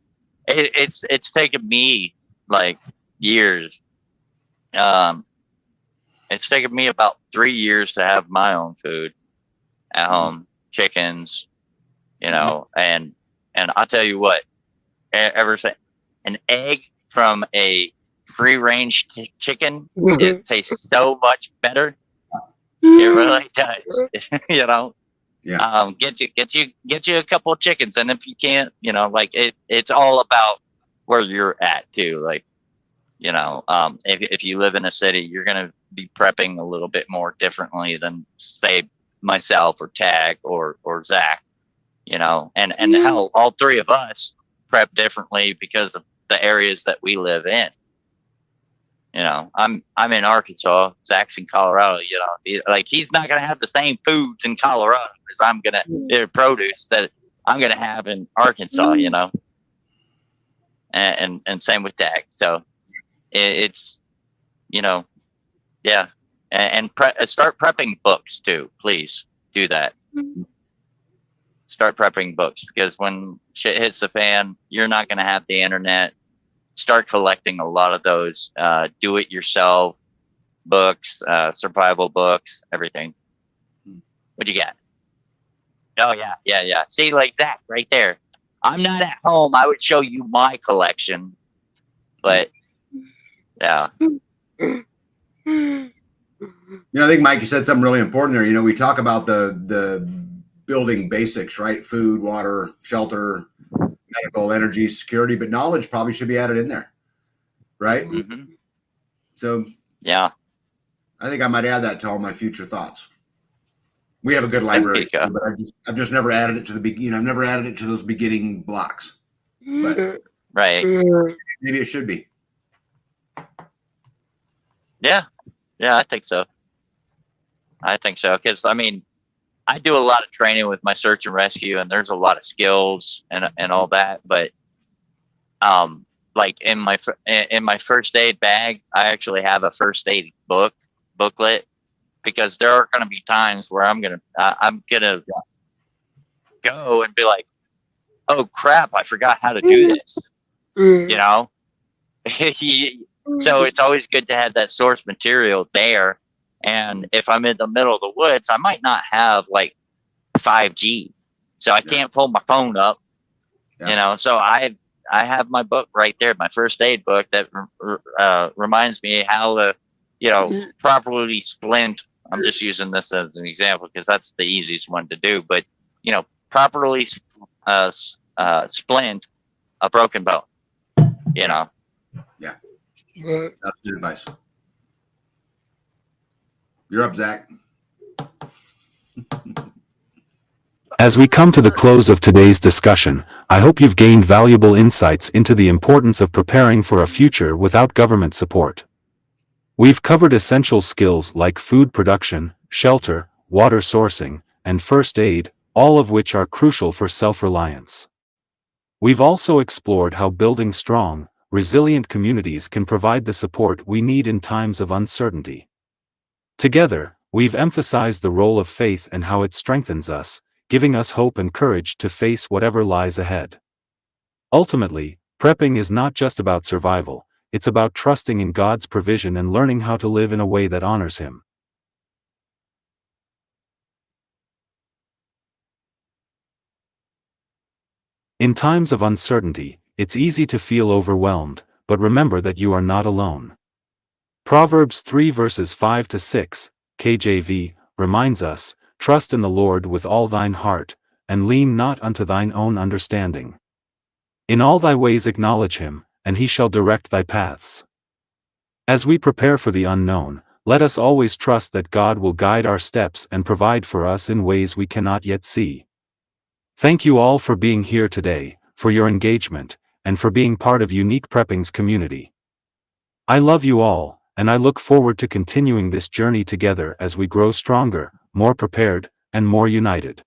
it's taken me like years. It's taken me about 3 years to have my own food at home, chickens, you know, and I'll tell you what, an egg from a free-range chicken, it tastes so much better. It really does. You know, get you a couple of chickens, and if you can't, you know, like it's all about where you're at too. Like, you know, if you live in a city, you're gonna be prepping a little bit more differently than say myself or Tag or Zach. You know, and hell, all three of us prep differently because of the areas that we live in. You know, I'm in Arkansas, Zach's in Colorado. You know, like he's not gonna have the same foods in Colorado as I'm gonna produce that I'm gonna have in Arkansas. You know, and same with Dak. So it's, you know, yeah, and start prepping books too. Please do that. Start prepping books, because when shit hits the fan, you're not gonna have the internet. Start collecting a lot of those do-it-yourself books, survival books, everything. What you got? Oh, yeah. See, like Zach right there. I'm not at home. I would show you my collection. But, yeah. You know, I think, Mike, you said something really important there. You know, we talk about the building basics, right? Food, water, shelter, medical, energy, security, but knowledge probably should be added in there. right? Hmm. So Yeah. I think I might add that to all my future thoughts. We have a good There library, you go. but I've just never added it to I've never added it to those beginning blocks. But Right. maybe it should be. Yeah. Yeah, I think so. Because I mean, I do a lot of training with my search and rescue, and there's a lot of skills and all that. But like in my first aid bag, I actually have a first aid booklet, because there are going to be times where I'm gonna go and be like, oh crap, I forgot how to do this. You know, so it's always good to have that source material there. And if I'm in the middle of the woods, I might not have like 5G, so I can't pull my phone up. Yeah. You know, so I have my book right there, my first aid book that reminds me how to, properly splint. I'm just using this as an example because that's the easiest one to do. But properly splint a broken bone. You know. Yeah, that's good advice. You're up, Zach. As we come to the close of today's discussion, I hope you've gained valuable insights into the importance of preparing for a future without government support. We've covered essential skills like food production, shelter, water sourcing, and first aid, all of which are crucial for self-reliance. We've also explored how building strong, resilient communities can provide the support we need in times of uncertainty. Together, we've emphasized the role of faith and how it strengthens us, giving us hope and courage to face whatever lies ahead. Ultimately, prepping is not just about survival, it's about trusting in God's provision and learning how to live in a way that honors Him. In times of uncertainty, it's easy to feel overwhelmed, but remember that you are not alone. Proverbs 3 verses 5 to 6, KJV, reminds us, "Trust in the Lord with all thine heart, and lean not unto thine own understanding. In all thy ways acknowledge Him, and He shall direct thy paths." As we prepare for the unknown, let us always trust that God will guide our steps and provide for us in ways we cannot yet see. Thank you all for being here today, for your engagement, and for being part of Unique Prepping's community. I love you all, and I look forward to continuing this journey together as we grow stronger, more prepared, and more united.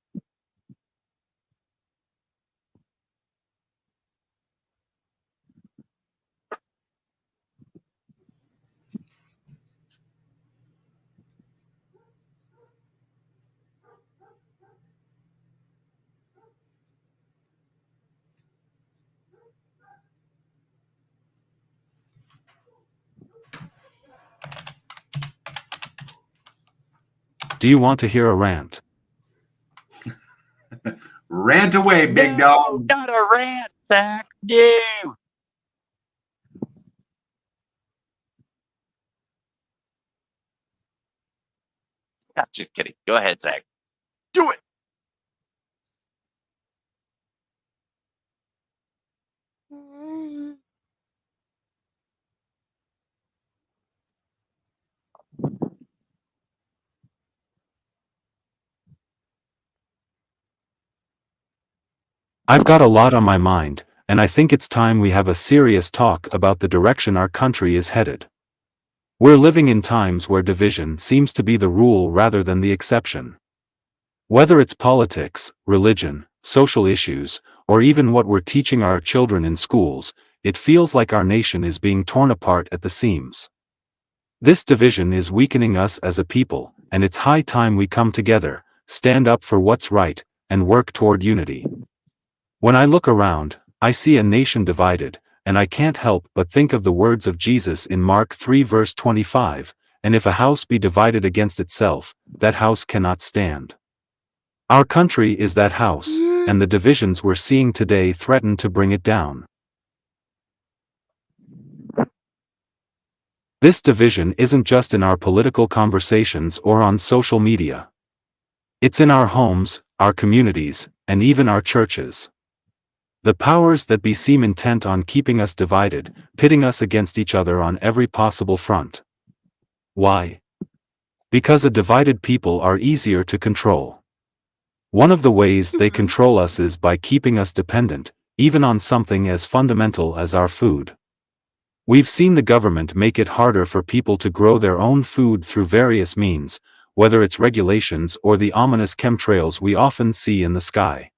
Do you want to hear a rant? Rant away, big dog. Not a rant, Zach. No. I'm just kidding. Go ahead, Zach. Do it. I've got a lot on my mind, and I think it's time we have a serious talk about the direction our country is headed. We're living in times where division seems to be the rule rather than the exception. Whether it's politics, religion, social issues, or even what we're teaching our children in schools, it feels like our nation is being torn apart at the seams. This division is weakening us as a people, and it's high time we come together, stand up for what's right, and work toward unity. When I look around, I see a nation divided, and I can't help but think of the words of Jesus in Mark 3 verse 25, "And if a house be divided against itself, that house cannot stand." Our country is that house, and the divisions we're seeing today threaten to bring it down. This division isn't just in our political conversations or on social media. It's in our homes, our communities, and even our churches. The powers that be seem intent on keeping us divided, pitting us against each other on every possible front. Why? Because a divided people are easier to control. One of the ways they control us is by keeping us dependent, even on something as fundamental as our food. We've seen the government make it harder for people to grow their own food through various means, whether it's regulations or the ominous chemtrails we often see in the sky.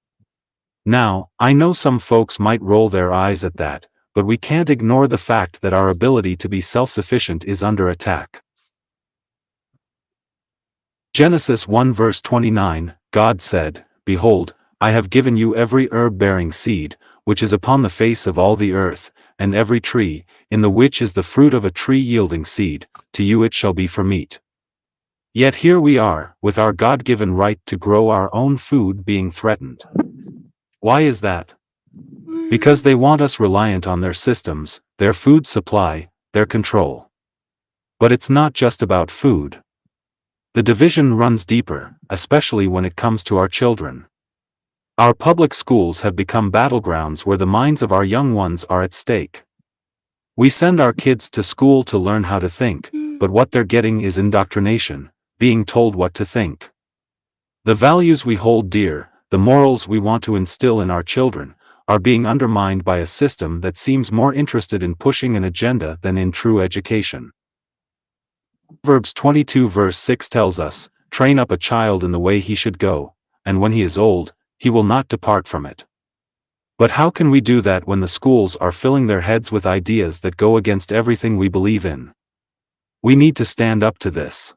Now, I know some folks might roll their eyes at that, but we can't ignore the fact that our ability to be self-sufficient is under attack. Genesis 1 verse 29, God said, "Behold, I have given you every herb bearing seed, which is upon the face of all the earth, and every tree, in the which is the fruit of a tree yielding seed, to you it shall be for meat." Yet here we are, with our God-given right to grow our own food being threatened. Why is that? Because they want us reliant on their systems, their food supply, their control. But it's not just about food. The division runs deeper, especially when it comes to our children. Our public schools have become battlegrounds where the minds of our young ones are at stake. We send our kids to school to learn how to think, but what they're getting is indoctrination, being told what to think. The values we hold dear, the morals we want to instill in our children, are being undermined by a system that seems more interested in pushing an agenda than in true education. Proverbs 22 verse 6 tells us, "Train up a child in the way he should go, and when he is old, he will not depart from it." But how can we do that when the schools are filling their heads with ideas that go against everything we believe in? We need to stand up to this.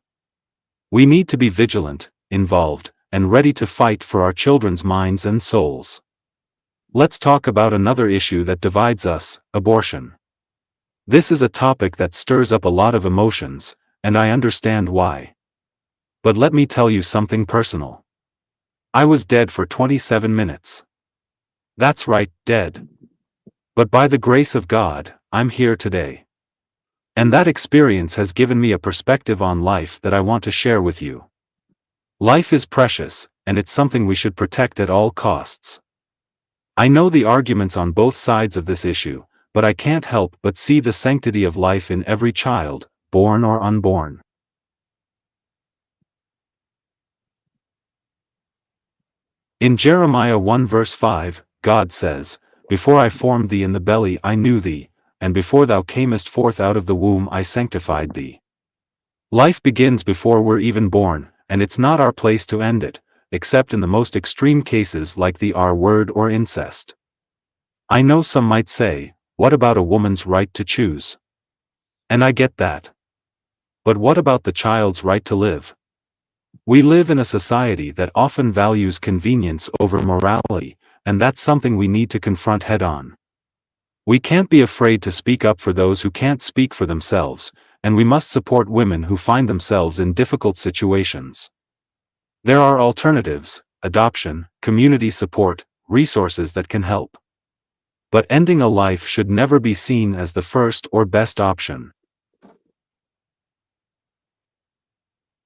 We need to be vigilant, involved, and ready to fight for our children's minds and souls. Let's talk about another issue that divides us, abortion. This is a topic that stirs up a lot of emotions, and I understand why. But let me tell you something personal. I was dead for 27 minutes. That's right, dead. But by the grace of God, I'm here today. And that experience has given me a perspective on life that I want to share with you. Life is precious, and it's something we should protect at all costs. I know the arguments on both sides of this issue, but I can't help but see the sanctity of life in every child, born or unborn. In Jeremiah 1 verse 5, God says, "Before I formed thee in the belly I knew thee, and before thou camest forth out of the womb I sanctified thee." Life begins before we're even born, and it's not our place to end it, except in the most extreme cases like the R-word or incest. I know some might say, what about a woman's right to choose? And I get that. But what about the child's right to live? We live in a society that often values convenience over morality, and that's something we need to confront head-on. We can't be afraid to speak up for those who can't speak for themselves, and we must support women who find themselves in difficult situations. There are alternatives, adoption, community support, resources that can help. But ending a life should never be seen as the first or best option.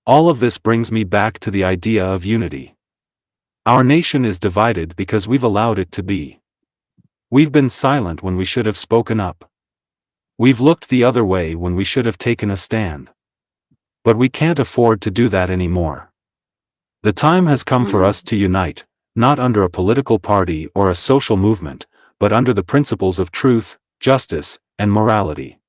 All of this brings me back to the idea of unity. Our nation is divided because we've allowed it to be. We've been silent when we should have spoken up. We've looked the other way when we should have taken a stand. But we can't afford to do that anymore. The time has come for us to unite, not under a political party or a social movement, but under the principles of truth, justice, and morality.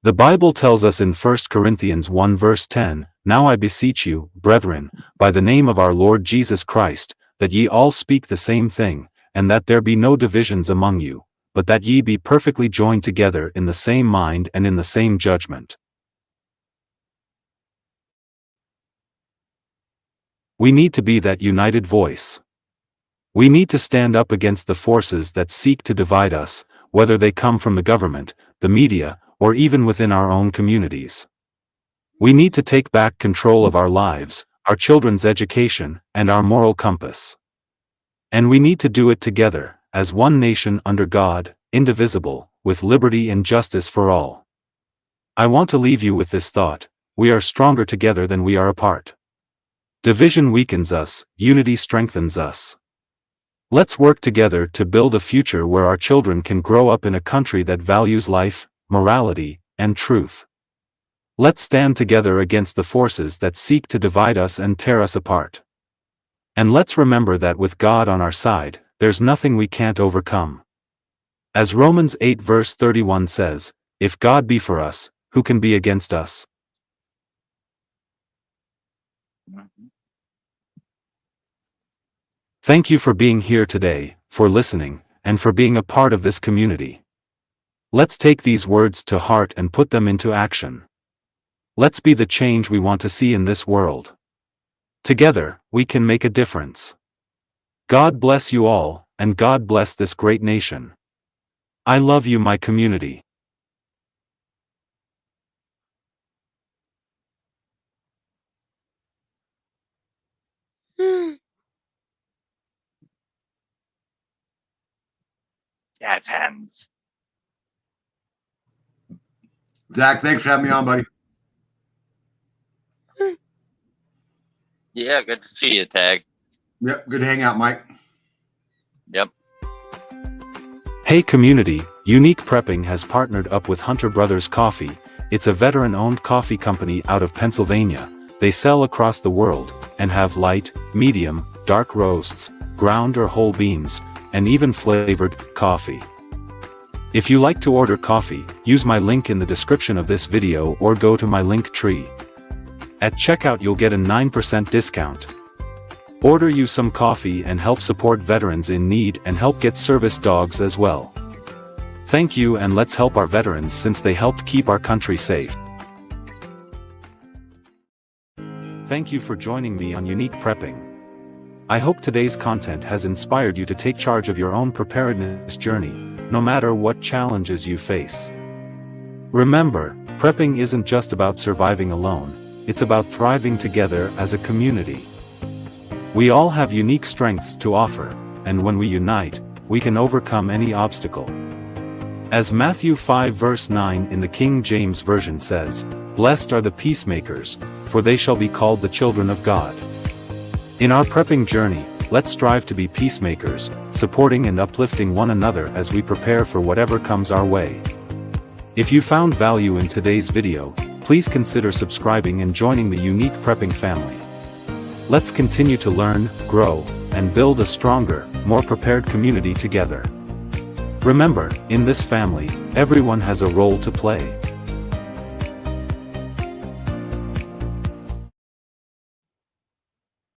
The Bible tells us in 1 Corinthians 1 verse 10, "Now I beseech you, brethren, by the name of our Lord Jesus Christ, that ye all speak the same thing, and that there be no divisions among you, but that ye be perfectly joined together in the same mind and in the same judgment." We need to be that united voice. We need to stand up against the forces that seek to divide us, whether they come from the government, the media, or even within our own communities. We need to take back control of our lives, our children's education, and our moral compass. And we need to do it together, as one nation under God, indivisible, with liberty and justice for all. I want to leave you with this thought: we are stronger together than we are apart. Division weakens us, unity strengthens us. Let's work together to build a future where our children can grow up in a country that values life, morality, and truth. Let's stand together against the forces that seek to divide us and tear us apart. And let's remember that with God on our side, there's nothing we can't overcome. As Romans 8 verse 31 says, "If God be for us, who can be against us?" Mhm. Thank you for being here today, for listening, and for being a part of this community. Let's take these words to heart and put them into action. Let's be the change we want to see in this world. Together, we can make a difference. God bless you all, and God bless this great nation. I love you, my community. Jazz hands. Zach, thanks for having me on, buddy. Yeah, good to see you, Tag. Yep, good to hang out, Mike. Yep. Hey community, Unique Prepping has partnered up with Hunter Brothers Coffee. It's a veteran-owned coffee company out of Pennsylvania. They sell across the world, and have light, medium, dark roasts, ground or whole beans, and even flavored coffee. If you like to order coffee, use my link in the description of this video or go to my LinkTree. At checkout you'll get a 9% discount. Order you some coffee and help support veterans in need and help get service dogs as well. Thank you, and let's help our veterans since they helped keep our country safe. Thank you for joining me on Unique Prepping. I hope today's content has inspired you to take charge of your own preparedness journey, no matter what challenges you face. Remember, prepping isn't just about surviving alone, it's about thriving together as a community. We all have unique strengths to offer, and when we unite, we can overcome any obstacle. As Matthew 5 verse 9 in the King James Version says, "Blessed are the peacemakers, for they shall be called the children of God." In our prepping journey, let's strive to be peacemakers, supporting and uplifting one another as we prepare for whatever comes our way. If you found value in today's video, please consider subscribing and joining the Unique Prepping family. Let's continue to learn, grow, and build a stronger, more prepared community together. Remember, in this family, everyone has a role to play.